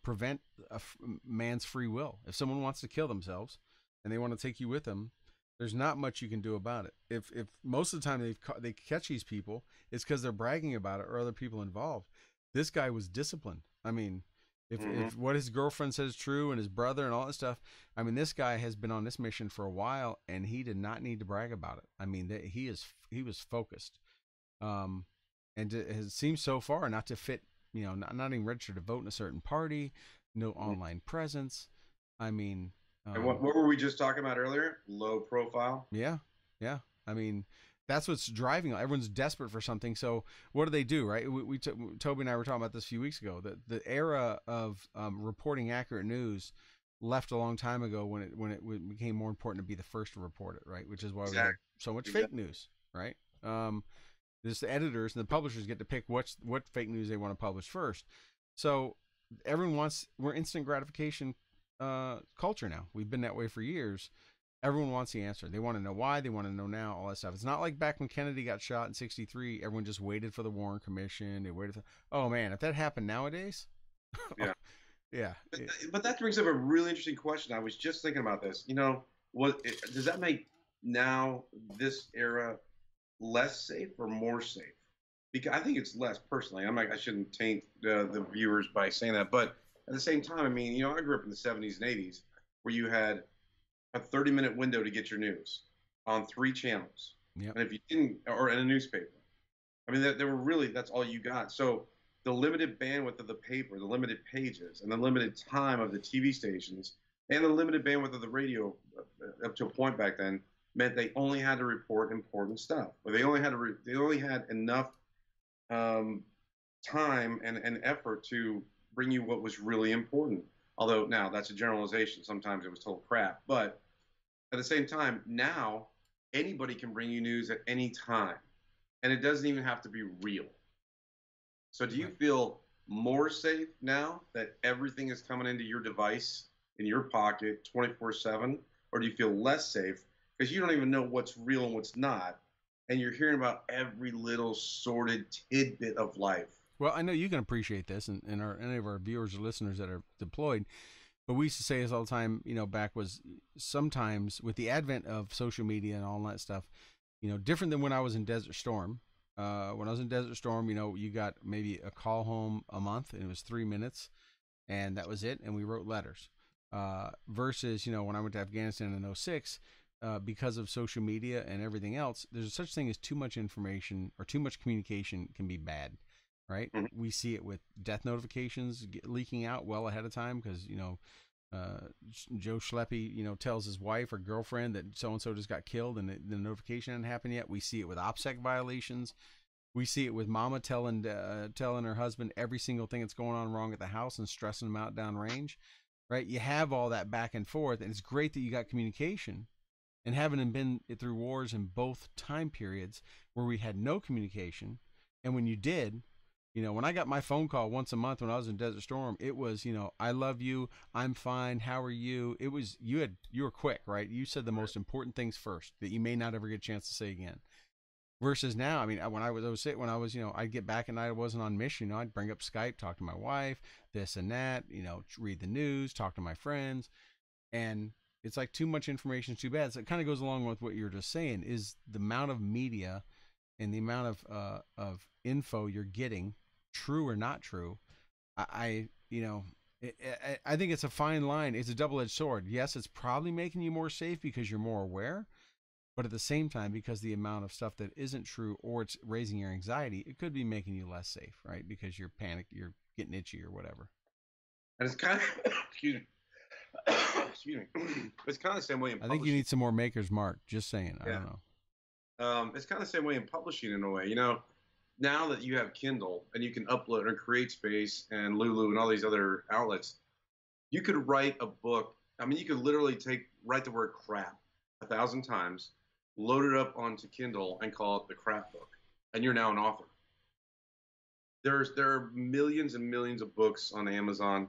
prevent a man's free will. If someone wants to kill themselves and they want to take you with them, there's not much you can do about it. If most of the time they catch these people, it's because they're bragging about it or other people involved. This guy was disciplined. I mean, if what his girlfriend says is true, and his brother and all that stuff, I mean, this guy has been on this mission for a while, and he did not need to brag about it. I mean, he was focused, and it seems so far not to fit. Not even registered to vote in a certain party, no online presence. I mean, and what were we just talking about earlier? Low profile. Yeah. I mean, that's what's driving. Everyone's desperate for something. So what do? Right? Toby and I were talking about this a few weeks ago. The era of reporting accurate news left a long time ago when it became more important to be the first to report it. Right? Which is why we have so much fake news. Right? This the editors and the publishers get to pick what fake news they want to publish first. So we're instant gratification culture now. We've been that way for years. Everyone wants the answer. They want to know why. They want to know now, all that stuff. It's not like back when Kennedy got shot in '63. Everyone just waited for the Warren Commission. They waited oh, man, if that happened nowadays. Yeah. Yeah. But that brings up a really interesting question. I was just thinking about this. Does that make now this era less safe or more safe? Because I think it's less personally. I shouldn't taint the viewers by saying that. But at the same time, I mean, I grew up in the 70s and 80s where you had a 30-minute window to get your news on 3 channels. Yep. And if you didn't, or in a newspaper, I mean, there were really, that's all you got. So the limited bandwidth of the paper, the limited pages, and the limited time of the TV stations, and the limited bandwidth of the radio up to a point back then meant they only had to report important stuff. Or they only had enough time and effort to bring you what was really important. Although now that's a generalization. Sometimes it was total crap. But at the same time, now anybody can bring you news at any time. And it doesn't even have to be real. So do you feel more safe now that everything is coming into your device, in your pocket, 24/7? Or do you feel less safe because you don't even know what's real and what's not? And you're hearing about every little sordid tidbit of life. Well, I know you can appreciate this, and any of our viewers or listeners that are deployed, but we used to say this all the time, back was sometimes with the advent of social media and all that stuff, different than when I was in Desert Storm, when I was in Desert Storm, you got maybe a call home a month, and it was 3 minutes, and that was it. And we wrote letters. Versus, when I went to Afghanistan in '06, because of social media and everything else, there's such thing as too much information or too much communication can be bad, right? Mhm. We see it with death notifications leaking out well ahead of time because, Joe Schleppy, tells his wife or girlfriend that so and so just got killed, and the notification hadn't happened yet. We see it with OPSEC violations. We see it with Mama telling her husband every single thing that's going on wrong at the house and stressing him out downrange. Right? You have all that back and forth, and it's great that you got communication. And having been through wars in both time periods where we had no communication, and when you did, when I got my phone call once a month when I was in Desert Storm, it was, I love you, I'm fine, how are you? It was you were quick, right? You said the most important things first that you may not ever get a chance to say again. Versus now, I mean, when I was, I'd get back and I wasn't on mission. I'd bring up Skype, talk to my wife, this and that, read the news, talk to my friends, and it's like too much information is too bad. So it kind of goes along with what you were just saying: is the amount of media and the amount of info you're getting, true or not true. I I think it's a fine line. It's a double-edged sword. Yes, it's probably making you more safe because you're more aware, but at the same time, because the amount of stuff that isn't true or it's raising your anxiety, it could be making you less safe, right? Because you're panicked, you're getting itchy or whatever. And it's kind of, excuse me, excuse me, it's kind of the same way in I publishing. think you need some more Maker's Mark. Just saying. I don't know. It's kind of the same way in publishing in a way. Now that you have Kindle and you can upload and create space and Lulu and all these other outlets, you could write a book. I mean, you could literally write the word crap 1,000 times, load it up onto Kindle, and call it the crap book, and you're now an author. There are millions and millions of books on Amazon,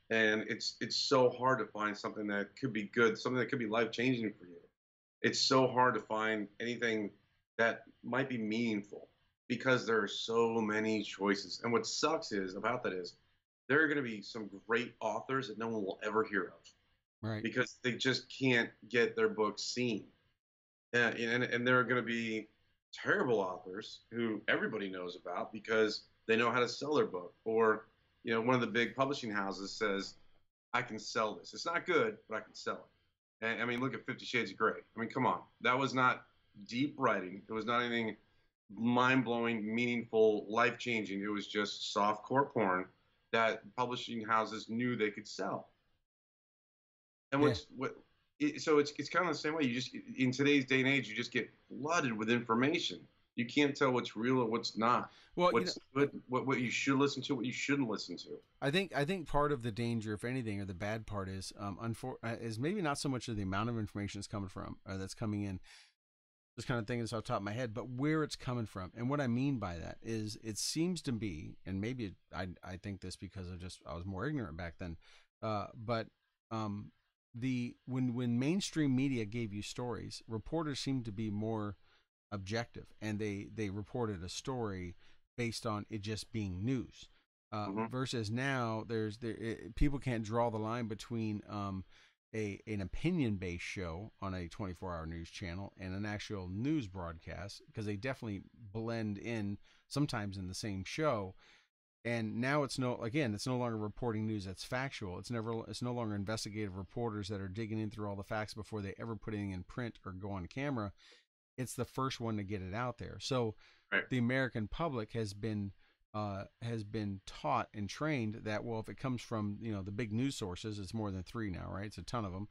and it's so hard to find something that could be good, something that could be life changing for you. It's so hard to find anything that might be meaningful because there are so many choices. And what sucks about that is there are going to be some great authors that no one will ever hear of, right? Because they just can't get their books seen. And there are going to be terrible authors who everybody knows about because they know how to sell their book. Or, one of the big publishing houses says, I can sell this. It's not good, but I can sell it. And I mean, look at 50 Shades of Grey. I mean, come on. That was not deep writing. It was not anything mind-blowing, meaningful, life-changing. It was just soft-core porn that publishing houses knew they could sell. And so it's kind of the same way. You just, in today's day and age, you just get flooded with information. You can't tell what's real or what's not. Well, what's good, what you should listen to, what you shouldn't listen to. I think part of the danger, if anything, or the bad part is is maybe not so much of the amount of information that's coming in. Just kind of thinking this off the top of my head, but where it's coming from. And what I mean by that is it seems to be, and maybe I think this because I was more ignorant back then, but when mainstream media gave you stories, reporters seemed to be more objective, and they reported a story based on it just being news. Versus now, people can't draw the line between an opinion-based show on a 24-hour news channel and an actual news broadcast, because they definitely blend in sometimes in the same show. And now it's no longer reporting news that's factual. It's no longer investigative reporters that are digging in through all the facts before they ever put anything in print or go on camera. It's the first one to get it out there. So right. The American public has been taught and trained that, well, if it comes from the big news sources, it's more than 3 now, right? It's a ton of them,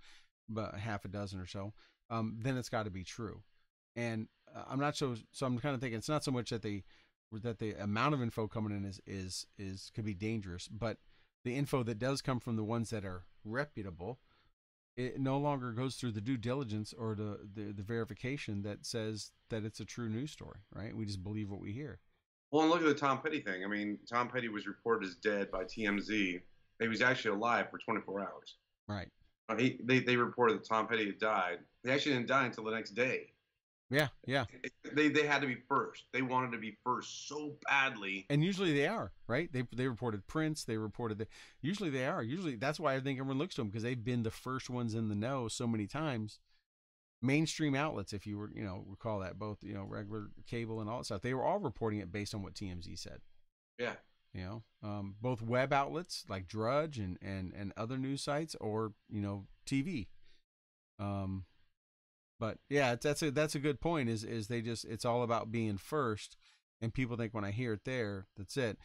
but half a dozen or so. Then it's got to be true. And I'm not so I'm kind of thinking it's not so much that the amount of info coming in is could be dangerous, but the info that does come from the ones that are reputable, it no longer goes through the due diligence or the verification that says that it's a true news story, right? We just believe what we hear. Well, and look at the Tom Petty thing. I mean, Tom Petty was reported as dead by TMZ. He was actually alive for 24 hours. Right. They reported that Tom Petty had died. He actually didn't die until the next day. Yeah. They had to be first. They wanted to be first so badly. And usually they are, right? They reported Prince. They reported usually they are. Usually that's why I think everyone looks to them, because they've been the first ones in the know so many times. mainstream outlets, if you were, recall that, both, regular cable and all that stuff, they were all reporting it based on what TMZ said. Yeah. Both web outlets like Drudge and other news sites, or TV. But yeah, that's a good point. Is they just, it's all about being first, and people think when I hear it there, that's it.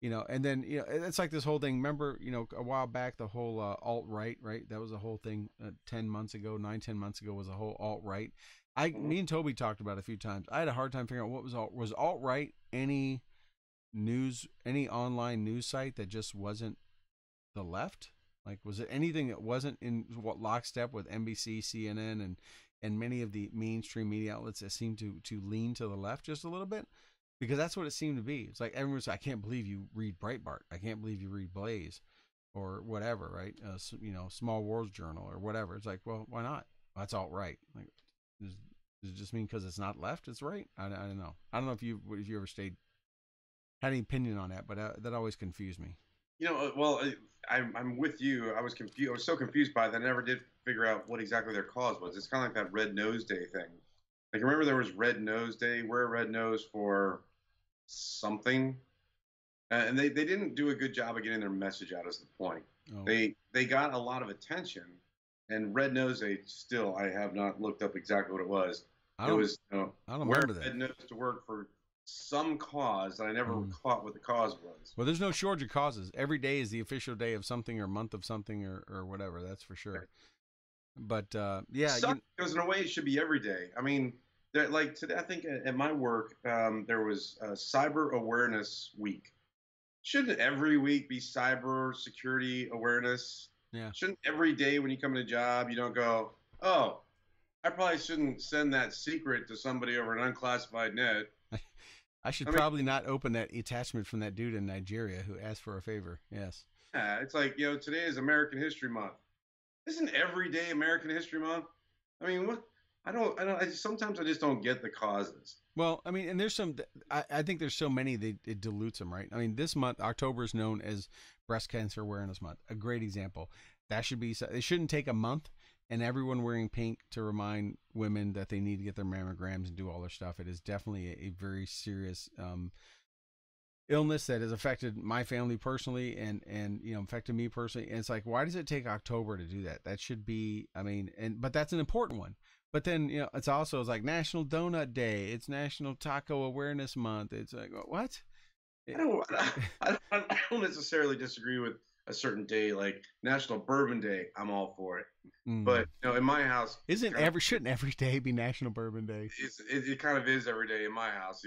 And then it's like this whole thing. Remember, a while back, the whole alt right, right? That was a whole thing. 10 months ago, 9-10 months ago, was a whole alt right. Me and Toby talked about it a few times. I had a hard time figuring out what was alt right. Any online news site that just wasn't the left? Like, was it anything that wasn't in what lockstep with NBC, CNN, and many of the mainstream media outlets that seem to lean to the left just a little bit? Because that's what it seemed to be. It's like everyone's like, I can't believe you read Breitbart. I can't believe you read Blaze, or whatever, right? Small World Journal or whatever. It's like, well, why not? That's alt right. Like, does it just mean because it's not left, it's right? I don't know. I don't know if you ever had any opinion on that, but that always confused me. Well, I'm with you. I was confused. I was so confused by that. I never did figure out what exactly their cause was. It's kind of like that Red Nose Day thing. Like, remember there was Red Nose Day? Wear a red nose for something. And they didn't do a good job of getting their message out, is the point. Oh. They got a lot of attention, and Red Nose Day, still, I have not looked up exactly what it was. I don't remember that. Red nose to work for some cause that I never caught what the cause was. Well, there's no shortage of causes. Every day is the official day of something, or month of something, or whatever. That's for sure. But yeah, because in a way it should be every day. I mean, like today, I think at my work there was Cyber Awareness Week. Shouldn't every week be cyber security awareness? Yeah. Shouldn't every day when you come to a job you don't go, oh, I probably shouldn't send that secret to somebody over an unclassified net. I should probably not open that attachment from that dude in Nigeria who asked for a favor. Yes. Yeah, it's like, today is American History Month. Isn't every day American History Month? I mean, what? Sometimes I just don't get the causes. Well, I mean, and there's some, I think there's so many that it dilutes them, right? I mean, this month, October, is known as Breast Cancer Awareness Month. A great example. That should be, it shouldn't take a month and everyone wearing pink to remind women that they need to get their mammograms and do all their stuff. It is definitely a very serious illness that has affected my family personally, and affected me personally. And it's like, why does it take October to do that? That should be, but that's an important one. But then, it's like National Donut Day. It's National Taco Awareness Month. It's like, what? I don't necessarily disagree with a certain day, like National Bourbon Day. I'm all for it. But in my house, shouldn't every day be National Bourbon Day? It kind of is every day in my house,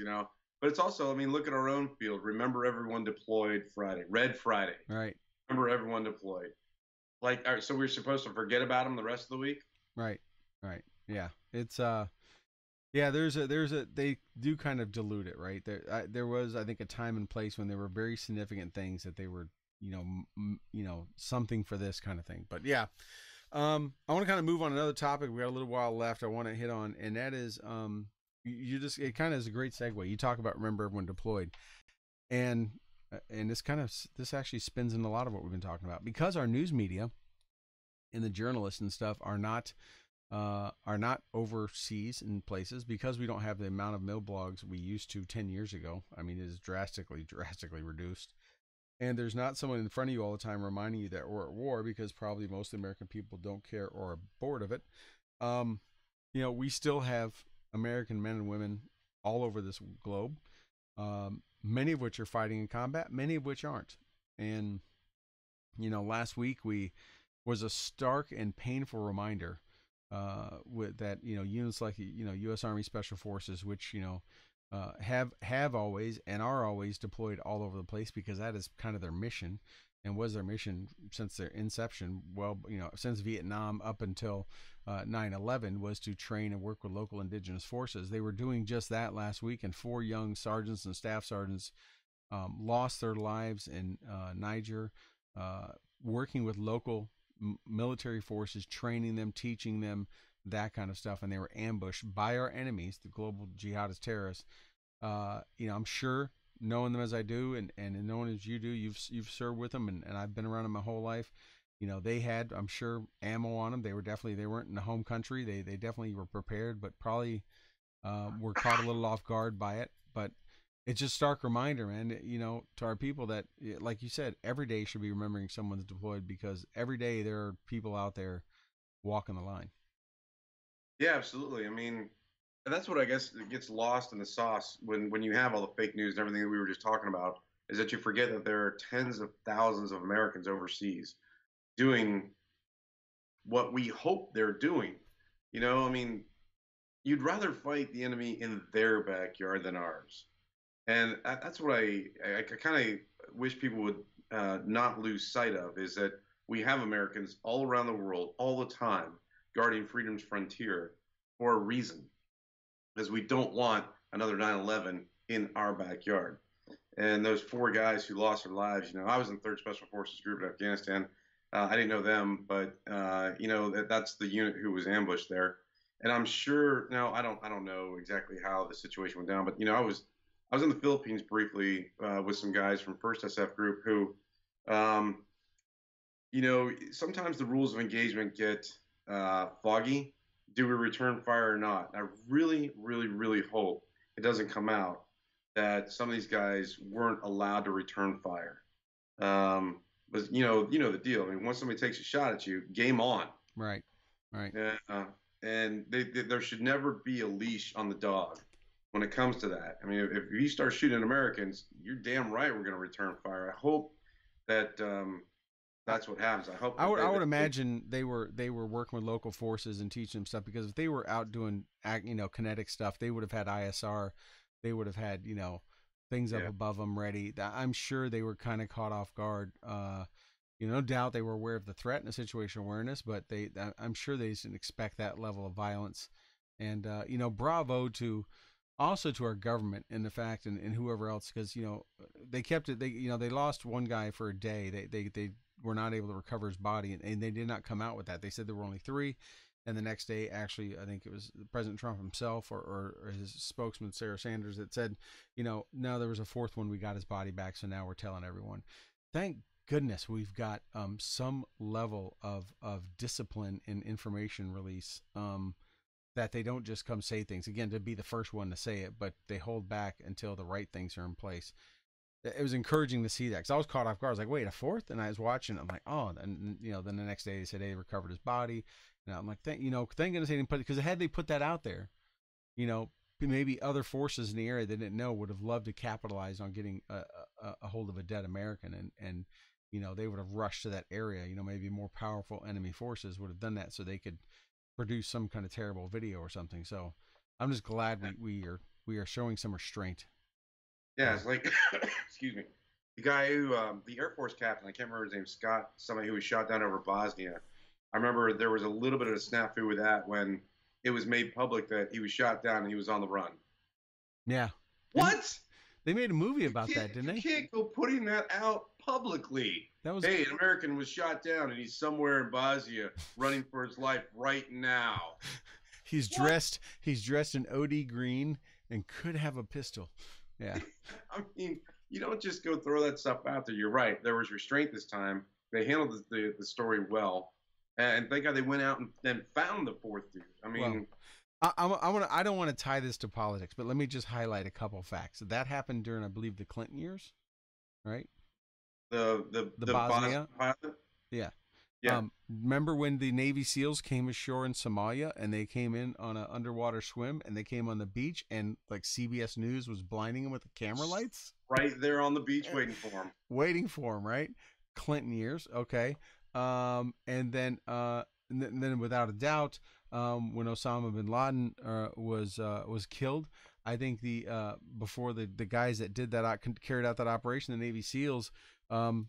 But it's also, look at our own field. Remember everyone deployed Friday, Red Friday. Right. Remember everyone deployed. Like, all right, so we're supposed to forget about them the rest of the week? Right. Yeah. It's they do kind of dilute it, right? There was, I think, a time and place when there were very significant things that they were, something for this kind of thing. But yeah, I want to kind of move on another topic. We got a little while left. I want to hit on, and that is, it kind of is a great segue. You talk about remember everyone deployed, and this actually spins in a lot of what we've been talking about, because our news media and the journalists and stuff are not overseas in places, because we don't have the amount of mill blogs we used to 10 years ago. It is drastically reduced. And there's not someone in front of you all the time reminding you that we're at war, because probably most American people don't care or are bored of it. We still have American men and women all over this globe, many of which are fighting in combat, many of which aren't. And, last week was a stark and painful reminder with that, units like, U.S. Army Special Forces, which, have always and are always deployed all over the place, because that is kind of their mission, and was their mission since their inception. Well, since Vietnam up until 9/11, was to train and work with local indigenous forces. They were doing just that last week, and 4 young sergeants and staff sergeants lost their lives in Niger, working with local military forces, training them, teaching them that kind of stuff, and they were ambushed by our enemies, the global jihadist terrorists. I'm sure, knowing them as I do, and knowing as you do, you've served with them, and I've been around them my whole life. They had, I'm sure, ammo on them. They weren't in the home country. They definitely were prepared, but probably were caught a little off guard by it. But it's just a stark reminder, man, to our people that, like you said, every day should be remembering someone's deployed, because every day there are people out there walking the line. Yeah, absolutely. I mean, and that's what I guess gets lost in the sauce when you have all the fake news and everything that we were just talking about, is that you forget that there are tens of thousands of Americans overseas doing what we hope they're doing. I mean, you'd rather fight the enemy in their backyard than ours. And that's what I kind of wish people would not lose sight of, is that we have Americans all around the world all the time guarding freedom's frontier for a reason, because we don't want another 9/11 in our backyard. And those four guys who lost their lives, I was in 3rd Special Forces Group in Afghanistan. I didn't know them, but that's the unit who was ambushed there. And I'm sure now I don't know exactly how the situation went down, but I was in the Philippines briefly with some guys from 1st SF Group who, um, sometimes the rules of engagement get foggy. Do we return fire or not? I really, really, really hope it doesn't come out that some of these guys weren't allowed to return fire. But the deal. I mean, once somebody takes a shot at you, game on. Right. Right. And there should never be a leash on the dog when it comes to that. I mean, if you start shooting Americans, you're damn right we're going to return fire. I hope that that's what happens. I hope. I would imagine they were working with local forces and teaching them stuff, because if they were out doing kinetic stuff, they would have had ISR, they would have had things up above them ready. I'm sure they were kind of caught off guard. No doubt they were aware of the threat and the situational awareness, but I'm sure they didn't expect that level of violence. And bravo to our government in the fact, and whoever else, because they kept it. They lost one guy for a day. They were not able to recover his body, and they did not come out with that. They said there were only 3, and the next day, actually, I think it was President Trump himself or his spokesman Sarah Sanders that said, no, there was a 4th one. We got his body back, so now we're telling everyone. Thank goodness we've got some level of discipline and information release, that they don't just come say things again to be the first one to say it, but they hold back until the right things are in place. It was encouraging to see that, because I was caught off guard. I was like, wait, a 4th? And I was watching. I'm like, oh, and then the next day they said, hey, they recovered his body. And I'm like, thank goodness they didn't put it, because had they put that out there, maybe other forces in the area they didn't know would have loved to capitalize on getting a hold of a dead American, and they would have rushed to that area. Maybe more powerful enemy forces would have done that so they could produce some kind of terrible video or something. So I'm just glad we are showing some restraint. Yeah, it's like, excuse me, the guy who, the Air Force captain, I can't remember his name, Scott, somebody who was shot down over Bosnia. I remember there was a little bit of a snafu with that when it was made public that he was shot down and he was on the run. Yeah. What? They made a movie about that, didn't they? You can't go putting that out publicly. Hey, an American was shot down and he's somewhere in Bosnia running for his life right now. He's dressed in OD green and could have a pistol. Yeah. I mean, you don't just go throw that stuff out there. You're right. There was restraint this time. They handled the story well. And thank God they went out and then found the 4th dude. I mean, I don't want to tie this to politics, but let me just highlight a couple facts. That happened during, I believe, the Clinton years, right? The Bosnia pilot? Yeah. Yeah. Remember when the Navy SEALs came ashore in Somalia and they came in on an underwater swim and they came on the beach and like CBS News was blinding them with the camera lights? Right there on the beach waiting for him. Waiting for him, right? Clinton years, okay. And then without a doubt, when Osama bin Laden was killed, I think before the guys that did that carried out that operation, the Navy SEALs,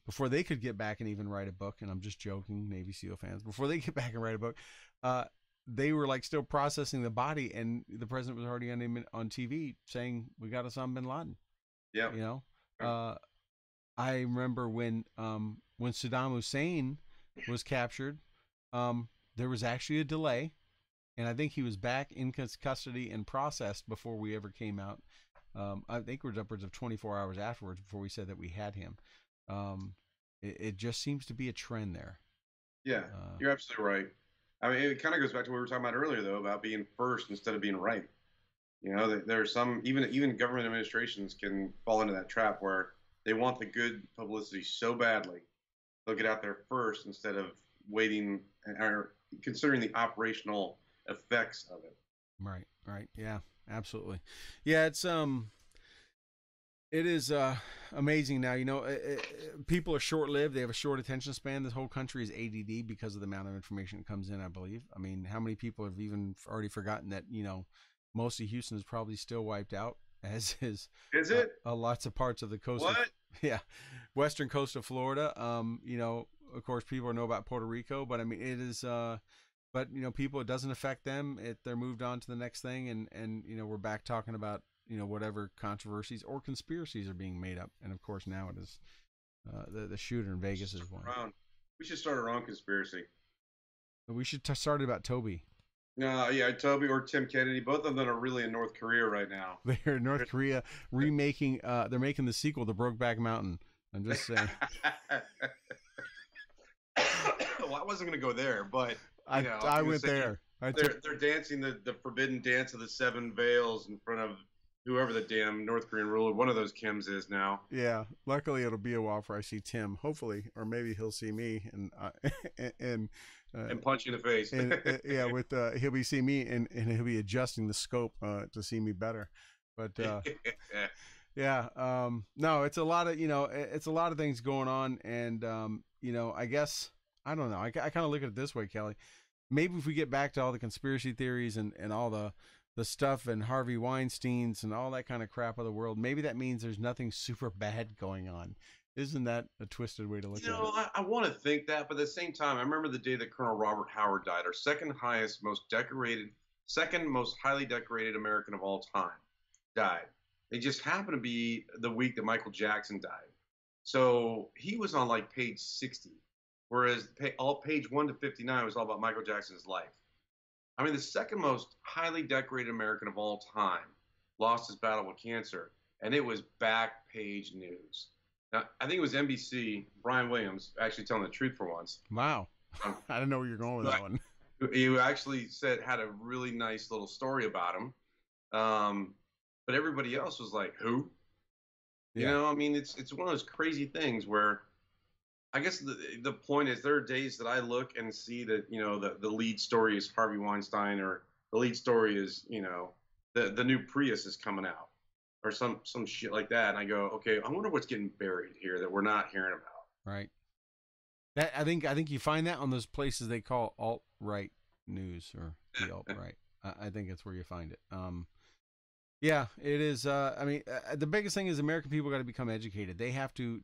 before they could get back and even write a book, and I'm just joking, Navy SEAL fans, before they get back and write a book, they were like still processing the body, and the president was already on TV saying, we got Osama bin Laden. Yeah. I remember when Saddam Hussein was captured, there was actually a delay, and I think he was back in custody and processed before we ever came out. I think it was upwards of 24 hours afterwards before we said that we had him. It just seems to be a trend there. Yeah, you're absolutely right. I mean, it kind of goes back to what we were talking about earlier, though, about being first instead of being right. You know, there are some even government administrations can fall into that trap where they want the good publicity so badly they'll get out there first instead of waiting or considering the operational effects of it. Right, right. Yeah, absolutely. Yeah, it is amazing now. You know, people are short lived. They have a short attention span. This whole country is ADD because of the amount of information that comes in, I believe. I mean, how many people have even already forgotten that, you know, most of Houston is probably still wiped out, as is Is it? lots of parts of the coast of, What? yeah, western coast of Florida. You know, of course, people know about Puerto Rico, but I mean, it is, but you know, people, it doesn't affect them. They're moved on to the next thing, and you know, we're back talking about, you know, whatever controversies or conspiracies are being made up, and of course now it is the shooter in Vegas is one. We should start our own conspiracy. We should start it about Toby. No, yeah, Toby or Tim Kennedy. Both of them are really in North Korea right now. They're in North Korea remaking. They're making the sequel to Brokeback Mountain. I'm just saying. Well, I wasn't going to go there, but I went there. They're dancing the forbidden dance of the seven veils in front of whoever the damn North Korean ruler, one of those Kims, is now. Yeah, luckily it'll be a while before I see Tim. Hopefully, or maybe he'll see me and and punch you in the face. Yeah, with he'll be seeing me and he'll be adjusting the scope to see me better. But yeah, no, it's a lot of, you know, it's a lot of things going on, and you know, I guess I don't know. I kind of look at it this way, Kelly. Maybe if we get back to all the conspiracy theories and all the stuff and Harvey Weinstein's and all that kind of crap of the world, maybe that means there's nothing super bad going on. Isn't that a twisted way to look at it? I want to think that, but at the same time, I remember the day that Colonel Robert Howard died, our second most highly decorated American of all time, died. It just happened to be the week that Michael Jackson died. So he was on like page 60, whereas all page 1 to 59 was all about Michael Jackson's life. I mean, the second most highly decorated American of all time lost his battle with cancer, and it was back page news. Now, I think it was NBC, Brian Williams, actually telling the truth for once. Wow. I didn't know where you're going with that one. He actually had a really nice little story about him. But everybody else was like, who? Yeah. You know, I mean, it's one of those crazy things where I guess the point is there are days that I look and see that, you know, the lead story is Harvey Weinstein, or the lead story is, you know, the new Prius is coming out, or some shit like that. And I go, okay, I wonder what's getting buried here that we're not hearing about. Right. That I think you find that on those places they call alt-right news, or the alt-right. I think that's where you find it. Yeah, it is. I mean, the biggest thing is American people got to become educated. They have to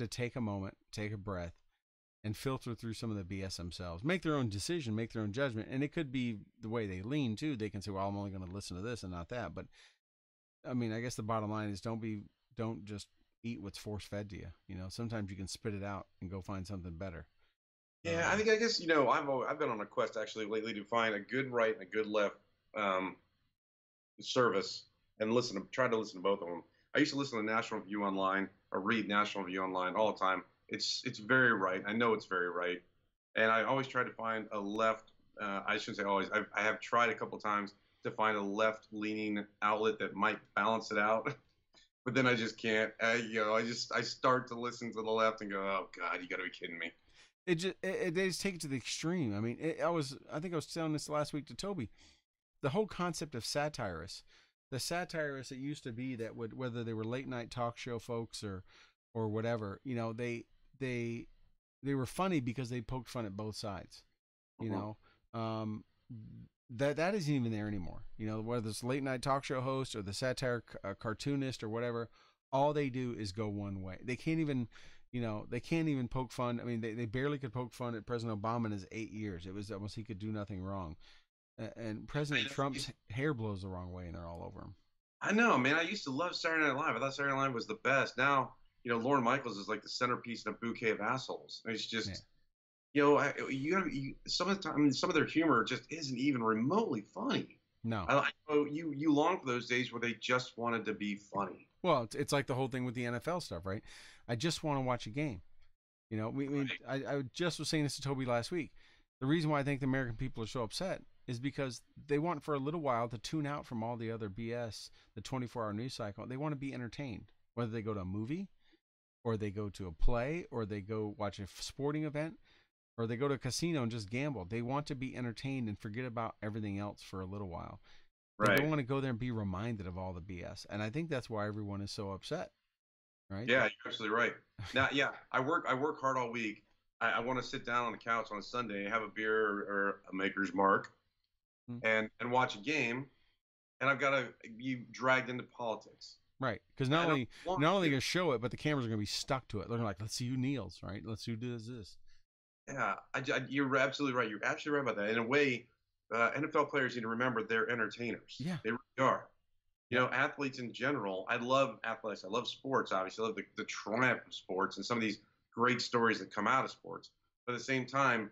take a moment, take a breath, and filter through some of the BS themselves. Make their own decision, make their own judgment, and it could be the way they lean too. They can say, "Well, I'm only going to listen to this and not that." But I mean, I guess the bottom line is don't just eat what's force fed to you. You know, sometimes you can spit it out and go find something better. Yeah, I guess you know I've been on a quest actually lately to find a good right and a good left service, and try to listen to both of them. I used to listen to National Review Online, or read National Review Online all the time. It's very right. I know it's very right, and I always try to find a left. I shouldn't say always. I have tried a couple times to find a left-leaning outlet that might balance it out, but then I just can't. I start to listen to the left and go, oh God, you got to be kidding me. They just take it to the extreme. I mean, I think I was telling this last week to Toby. The whole concept of satirists. The satirists that used to be that would, whether they were late night talk show folks or whatever, you know, they were funny because they poked fun at both sides. You know, that isn't even there anymore. You know, whether it's late night talk show host or the satire cartoonist or whatever, all they do is go one way. They can't even, you know, poke fun. I mean, they barely could poke fun at President Obama in his 8 years. It was almost he could do nothing wrong. And President Trump's hair blows the wrong way, and they're all over him. I know, man. I used to love Saturday Night Live. I thought Saturday Night Live was the best. Now, you know, Lorne Michaels is like the centerpiece in a bouquet of assholes. It's just, you know, some of the time, some of their humor just isn't even remotely funny. No. You long for those days where they just wanted to be funny. Well, it's like the whole thing with the NFL stuff, right? I just want to watch a game. I just was saying this to Toby last week. The reason why I think the American people are so upset is because they want for a little while to tune out from all the other BS, the 24-hour news cycle. They want to be entertained, whether they go to a movie or they go to a play or they go watch a sporting event or they go to a casino and just gamble. They want to be entertained and forget about everything else for a little while. They Right. don't want to go there and be reminded of all the BS. And I think that's why everyone is so upset, right? Yeah, you're absolutely right. Now, yeah, I work hard all week. I want to sit down on the couch on a Sunday, have a beer or a Maker's Mark, Mm. and watch a game, and I've got to be dragged into politics. Right, because I don't want not only to. gonna show it, but the cameras are gonna be stuck to it. They're like, let's see who kneels, right? Let's see who does this. Yeah, you're absolutely right. You're absolutely right about that. In a way, NFL players need to remember they're entertainers. Yeah, They really are. yep, Athletes in general. I love athletics. I love sports. Obviously, I love the triumph of sports and some of these great stories that come out of sports. But at the same time,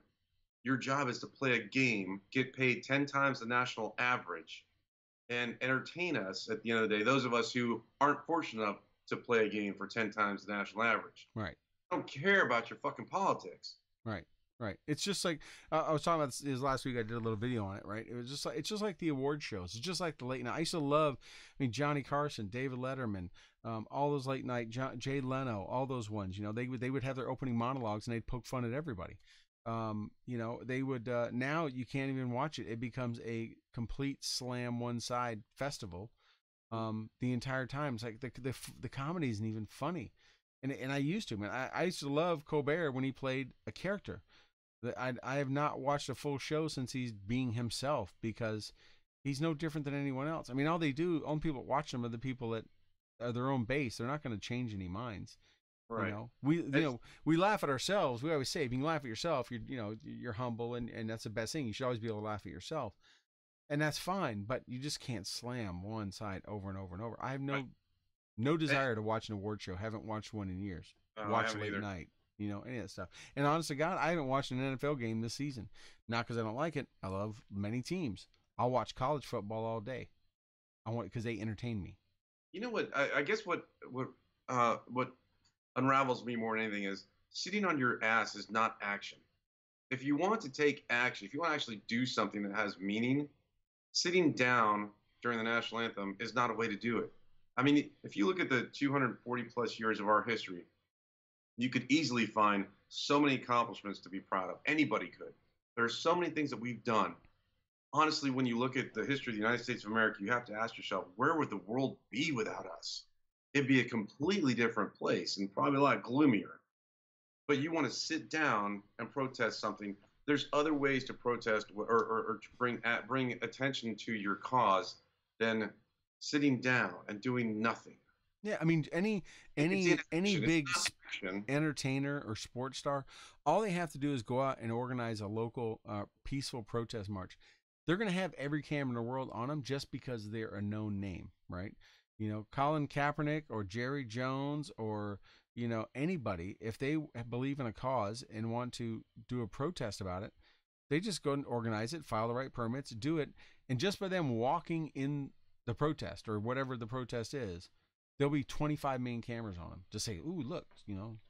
your job is to play a game, get paid 10 times the national average, and entertain us at the end of the day. Those of us who aren't fortunate enough to play a game for 10 times the national average. right. I don't care about your fucking politics. Right, right. It's just like I was talking about this last week. I did a little video on it. Right. It was just like it's just like the award shows. It's just like the late night. I used to love. I mean, Johnny Carson, David Letterman, all those late night. Jay Leno, all those ones. They would have their opening monologues and they'd poke fun at everybody. They would. Now you can't even watch it. It becomes a complete slam one side festival. The entire time it's like the comedy isn't even funny. And I used to, man. I used to love Colbert when he played a character. I have not watched a full show since he's being himself because he's no different than anyone else. I mean, only people that watch him are the people that are their own base. They're not going to change any minds. Right. We laugh at ourselves. We always say if you can laugh at yourself, you're humble and that's the best thing. You should always be able to laugh at yourself, and that's fine. But you just can't slam one side over and over and over. I have Right. no desire to watch an award show. Haven't watched one in years. I Watch haven't late either. night, any of that stuff. And honest to God, I haven't watched an NFL game this season. Not because I don't like it. I love many teams. I'll watch college football all day. I want because they entertain me. You know what? I guess what unravels me more than anything is sitting on your ass is not action. If you want to take action, if you want to actually do something that has meaning, sitting down during the national anthem is not a way to do it. I mean, if you look at the 240 plus years of our history, you could easily find so many accomplishments to be proud of. Anybody could. There are so many things that we've done. Honestly, when you look at the history of the United States of America, you have to ask yourself, where would the world be without us? It'd be a completely different place and probably a lot gloomier. But you want to sit down and protest something. There's other ways to protest or to bring attention to your cause than sitting down and doing nothing. Yeah, I mean, any It's any any inaction. It's big not action. entertainer or sports star, all they have to do is go out and organize a local peaceful protest march. They're going to have every camera in the world on them just because they're a known name, right? Colin Kaepernick or Jerry Jones or anybody, if they believe in a cause and want to do a protest about it, they just go and organize it, file the right permits, do it, and just by them walking in the protest or whatever the protest is, there'll be 25 million cameras on him to say, "Ooh, look,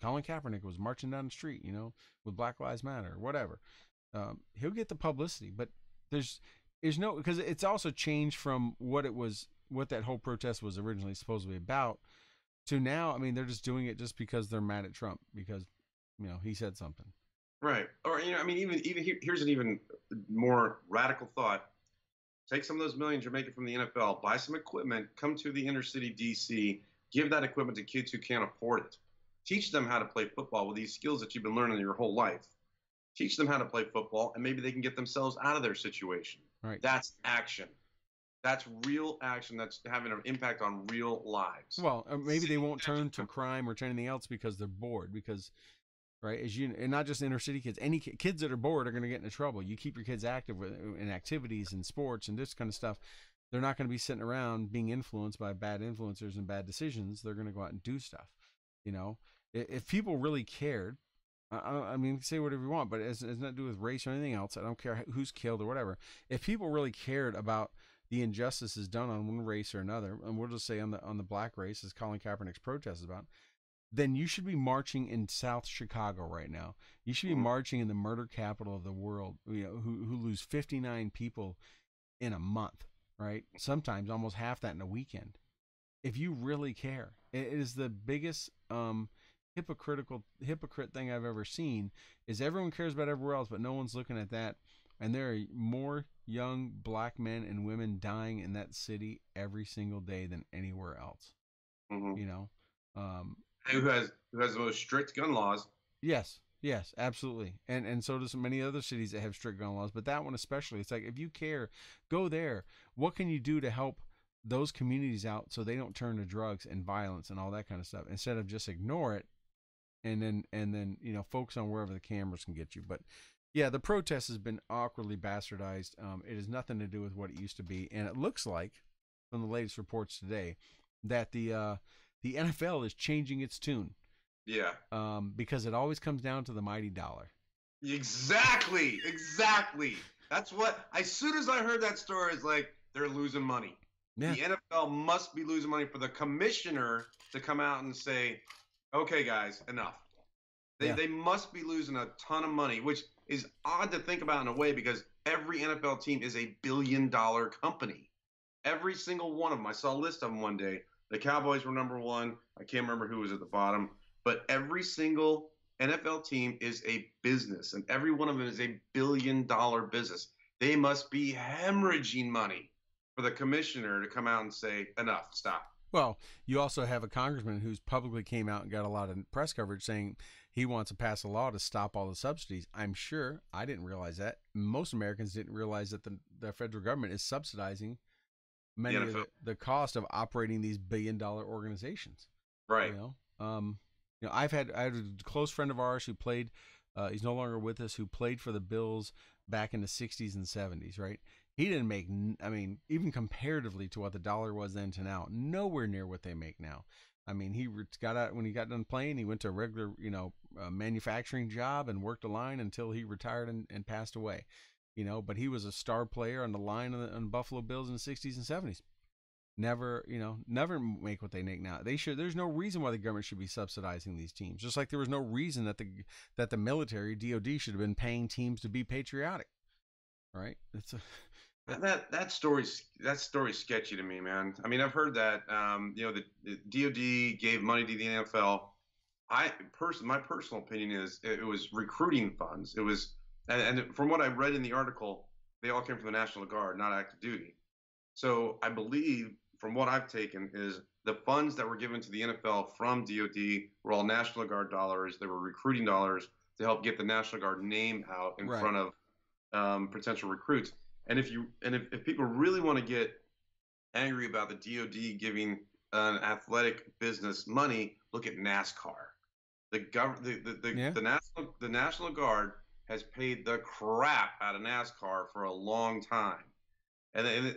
Colin Kaepernick was marching down the street, with Black Lives Matter or whatever." He'll get the publicity, but there's no because it's also changed from what that whole protest was originally supposedly about to now. I mean, they're just doing it just because they're mad at Trump because he said something. Right. Or I mean, even here's an even more radical thought. Take some of those millions you're making from the NFL, buy some equipment, come to the inner city DC, give that equipment to kids who can't afford it. Teach them how to play football with these skills that you've been learning your whole life. Teach them how to play football, and maybe they can get themselves out of their situation. Right. That's action. That's real action. That's having an impact on real lives. Well, maybe they won't turn to crime or to anything else because they're bored. Because, right, and not just inner city kids, any kids that are bored are going to get into trouble. You keep your kids active in activities and sports and this kind of stuff. They're not going to be sitting around being influenced by bad influencers and bad decisions. They're going to go out and do stuff. If people really cared, I mean, say whatever you want, but it's nothing to do with race or anything else. I don't care who's killed or whatever. If people really cared about the injustices done on one race or another, and we'll just say on the black race, as Colin Kaepernick's protest is about, then you should be marching in South Chicago right now. You should be Mhm. marching in the murder capital of the world, who lose 59 people in a month, right? Sometimes almost half that in a weekend. If you really care, it is the biggest hypocrite thing I've ever seen. Is everyone cares about everywhere else, but no one's looking at that. And there are more young black men and women dying in that city every single day than anywhere else. Mhm. You know, um, Who has the most strict gun laws? yes, yes, absolutely, and so does many other cities that have strict gun laws. But that one especially, it's like if you care, go there. What can you do to help those communities out so they don't turn to drugs and violence and all that kind of stuff instead of just ignore it and then focus on wherever the cameras can get you. But yeah, the protest has been awkwardly bastardized. It has nothing to do with what it used to be, and it looks like from the latest reports today that the NFL is changing its tune Yeah. because it always comes down to the mighty dollar. Exactly. Exactly. That's what. As soon as I heard that story, it's like they're losing money. Yeah, The NFL must be losing money for the commissioner to come out and say, "Okay, guys, enough." They yeah, they must be losing a ton of money, which is odd to think about in a way because every NFL team is a billion-dollar company. Every single one of them. I saw a list of them one day. The Cowboys were number one. I can't remember who was at the bottom, but every single NFL team is a business, and every one of them is a billion-dollar business. They must be hemorrhaging money for the commissioner to come out and say, enough, stop. Well, you also have a congressman who's publicly came out and got a lot of press coverage saying he wants to pass a law to stop all the subsidies. I'm sure I didn't realize that. Most Americans didn't realize that the federal government is subsidizing The many of NFL. the cost of operating these billion-dollar organizations. You Right. know, I had a close friend of ours who played. He's no longer with us. Who played for the Bills back in the '60s and '70s. Right. He didn't make. I mean, even comparatively to what the dollar was then to now, nowhere near what they make now. I mean, he got out when he got done playing. He went to a regular, manufacturing job and worked a line until he retired and passed away. But he was a star player on the line on the Buffalo Bills in the '60s and '70s. Never make what they make now. They should. There's no reason why the government should be subsidizing these teams. Just like there was no reason that the military DoD should have been paying teams to be patriotic. Right? It's a that, That story's sketchy to me, man. I mean, I've heard that the DoD gave money to the NFL. My personal opinion is it was recruiting funds. It was, and from what I read in the article, they all came from the National Guard, not active duty. So I believe, from what I've taken, is the funds that were given to the NFL from DoD were all National Guard dollars. They were recruiting dollars to help get the National Guard name out in right. front of potential recruits. And if people really want to get angry about the DoD giving an athletic business money, look at NASCAR. Yeah. The National Guard has paid the crap out of NASCAR for a long time,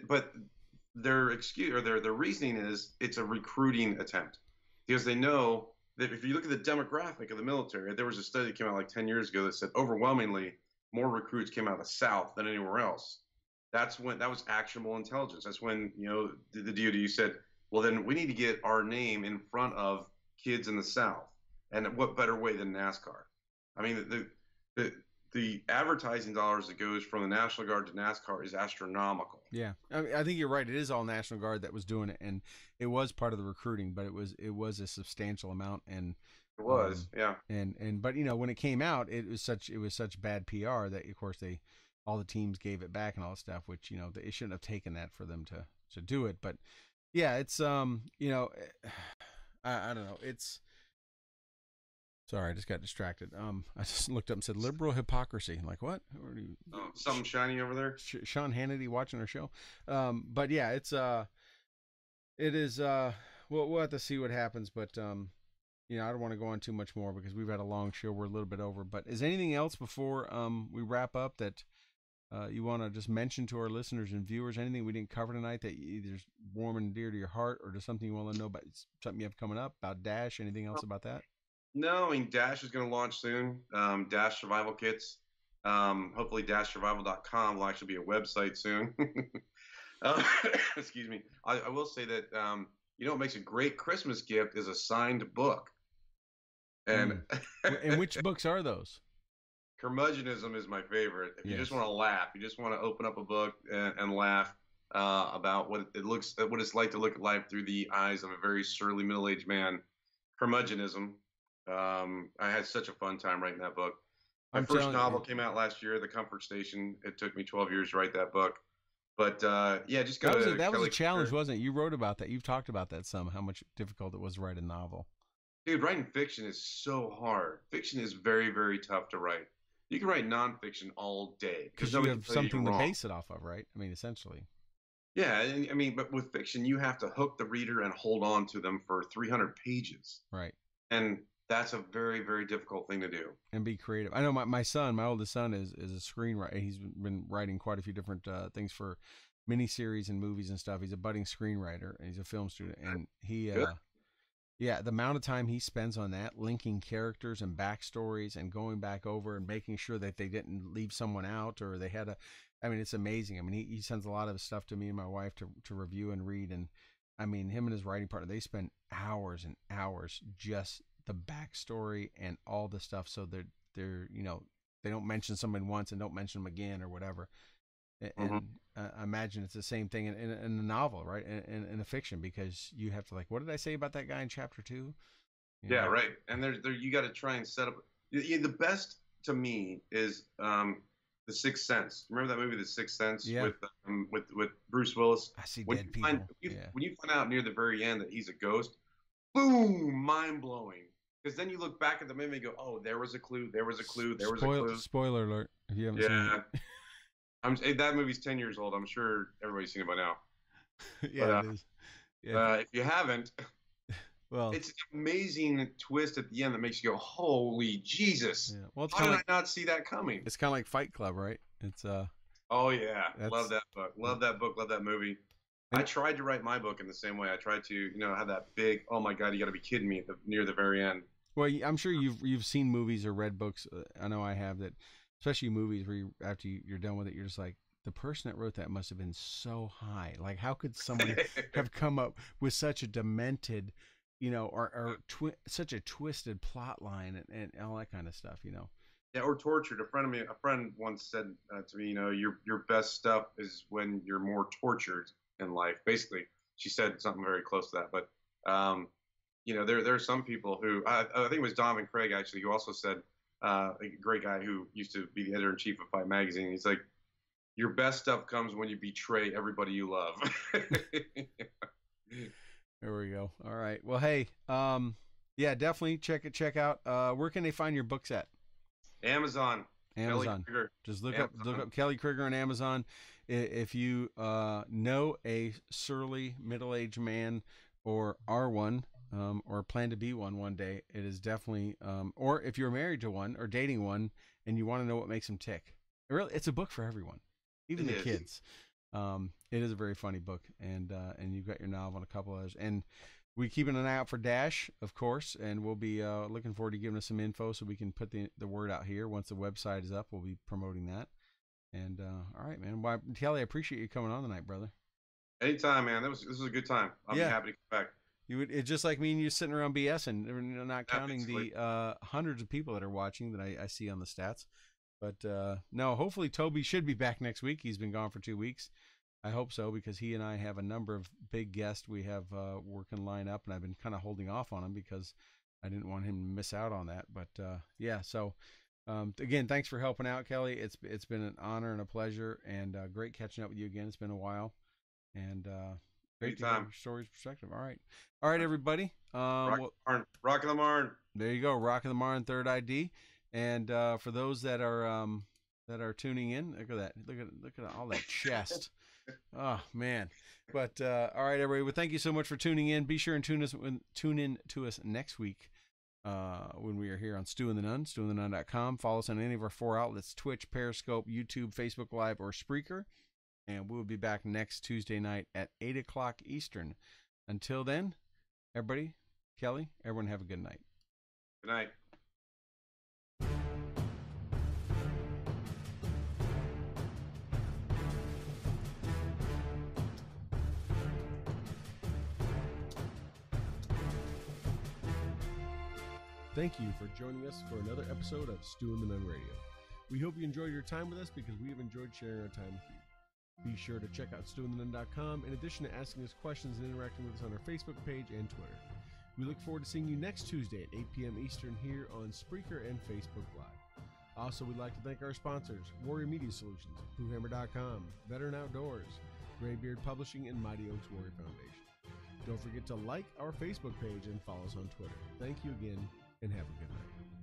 but their excuse or their reasoning is it's a recruiting attempt because they know that if you look at the demographic of the military, there was a study that came out like 10 years ago that said overwhelmingly more recruits came out of the South than anywhere else. That was actionable intelligence. That's when the DoD said, well, then we need to get our name in front of kids in the South, and what better way than NASCAR? I mean, the the advertising dollars that goes from the National Guard to NASCAR is astronomical. Yeah. I think you're right. It is all National Guard that was doing it, and it was part of the recruiting, but it was a substantial amount, and It um was, yeah. and but when it came out, it was such bad PR that of course all the teams gave it back and all that stuff, which they shouldn't have taken that for them to do it, but yeah, it's I don't know. It's sorry, I just got distracted. I just looked up and said liberal hypocrisy. I'm like, what? What are you, Oh, something shiny over there. Sean Hannity watching our show? But yeah, it is. We'll have to see what happens, but I don't want to go on too much more because we've had a long show. We're a little bit over. But is anything else before we wrap up that you want to just mention to our listeners and viewers? Anything we didn't cover tonight that either is warm and dear to your heart, or just something you want to know about something you have coming up about Dash? Anything else about that? No, I mean Dash is going to launch soon. Dash Survival Kits. Hopefully, DashSurvival.com will actually be a website soon. uh, excuse me. I will say that what makes a great Christmas gift is a signed book. And And which books are those? curmudgeonism is my favorite. If you just Yes. want to laugh, you just want to open up a book and laugh about what it's like to look at life through the eyes of a very surly middle-aged man. Curmudgeonism. I had such a fun time writing that book. My I'm first telling novel you, came out last year, The Comfort Station. It took me 12 years to write that book. But yeah, just go to that was a Kelly challenge, Krieger. wasn't it? You wrote about that. You've talked about that some. How much difficult it was to write a novel. Dude, writing fiction is so hard. Fiction is very, very tough to write. You can write nonfiction all day because Because you nobody can have tell you you're something to wrong. base it off of, right? I mean, essentially. Yeah, and, I mean, but with fiction, you have to hook the reader and hold on to them for 300 pages. Right. And that's a very, very difficult thing to do. And be creative. I know my son, my oldest son, is a screenwriter. He's been writing quite a few different things for miniseries and movies and stuff. He's a budding screenwriter and he's a film student. And Good. yeah, the amount of time he spends on that, linking characters and backstories and going back over and making sure that they didn't leave someone out or they had a, I mean, it's amazing. I mean, he sends a lot of stuff to me and my wife to review and read. And I mean, him and his writing partner, they spend hours and hours just the backstory and all the stuff. So they're, they don't mention someone once and don't mention them again or whatever. Hmm. And I imagine it's the same thing in a novel, right? In a fiction, because you have to like, what did I say about that guy in chapter 2? Yeah, right. And there you got to try and set up. The best to me is The Sixth Sense. Remember that movie, The Sixth Sense, Yeah. with Bruce Willis? I see When dead you people. Yeah. when you find out near the very end that he's a ghost, boom, mind blowing. Because then you look back at the movie and go, oh, there was a clue, there was a clue, there was a clue. Spoiler alert if you haven't seen Yeah, that movie's 10 years old. I'm sure everybody's seen it by now. it. Yeah, But it is. Yeah. if you haven't, Well, it's an amazing twist at the end that makes you go, holy Jesus. yeah. Well, it's How kind did of like I not see that coming? it's kind of like Fight Club, right? It's Oh, yeah. that's Love that book. Love that book. Love that movie. I tried to write my book in the same way. I tried to, have that big, oh my God, you got to be kidding me near the very end. well, I'm sure you've seen movies or read books. I know I have that, especially movies where after you're done with it, you're just like, the person that wrote that must have been so high. Like, how could somebody have come up with such a demented, or such a twisted plot line and all that kind of stuff, Yeah, or tortured. A friend once said to me, your best stuff is when you're more tortured in life. Basically, she said something very close to that. But there are some people who I think it was Dom and Craig actually who also said a great guy who used to be the editor in chief of Fight Magazine. He's like, your best stuff comes when you betray everybody you love. There we go. All right. Well, hey, yeah, definitely check out. Where can they find your books at? Amazon. Amazon. Kelly Krieger. Just look Amazon. up Kelly Krieger on Amazon. If you know a surly middle-aged man or are one, or plan to be one day, it is definitely. Or if you're married to one or dating one and you want to know what makes them tick, it's a book for everyone, even the kids. It is a very funny book, and you've got your novel and a couple others, and we keeping an eye out for Dash, of course, and we'll be looking forward to giving us some info so we can put the word out here. Once the website is up, we'll be promoting that. And all right, man. Well, Kelly, I appreciate you coming on tonight, brother. Anytime, man. This was a good time. I'll be happy to come back. It's just like me and you sitting around BS and not counting basically. the hundreds of people that are watching that I see on the stats. But no, hopefully Toby should be back next week. He's been gone for 2 weeks. I hope so, because he and I have a number of big guests we have working line up, and I've been kind of holding off on him because I didn't want him to miss out on that. But yeah, so again, thanks for helping out, Kelly. It's been an honor and a pleasure, and great catching up with you again. It's been a while, and great to hear your stories perspective. All right, everybody. Rock of the Marn. There you go, Rock of the Marn, Third ID. And for those that are tuning in, look at that. Look at all that chest. Oh man. But all right, everybody. Well, thank you so much for tuning in. Be sure and tune in to us next week when we are here on Stu and the Nunn, stewandthenunn.com. Follow us on any of our 4 outlets: Twitch, Periscope, YouTube, Facebook Live, or Spreaker. And we'll be back next Tuesday night at 8 o'clock Eastern. Until then, everybody, Kelly, everyone have a good night. Good night. Thank you for joining us for another episode of Stu and the Nunn Radio. We hope you enjoyed your time with us because we have enjoyed sharing our time with you. Be sure to check out stewandthenunn.com in addition to asking us questions and interacting with us on our Facebook page and Twitter. We look forward to seeing you next Tuesday at 8 p.m. Eastern here on Spreaker and Facebook Live. Also, we'd like to thank our sponsors, Warrior Media Solutions, PoohHammer.com, Veteran Outdoors, Graybeard Publishing, and Mighty Oaks Warrior Foundation. Don't forget to like our Facebook page and follow us on Twitter. Thank you again, and have a good night.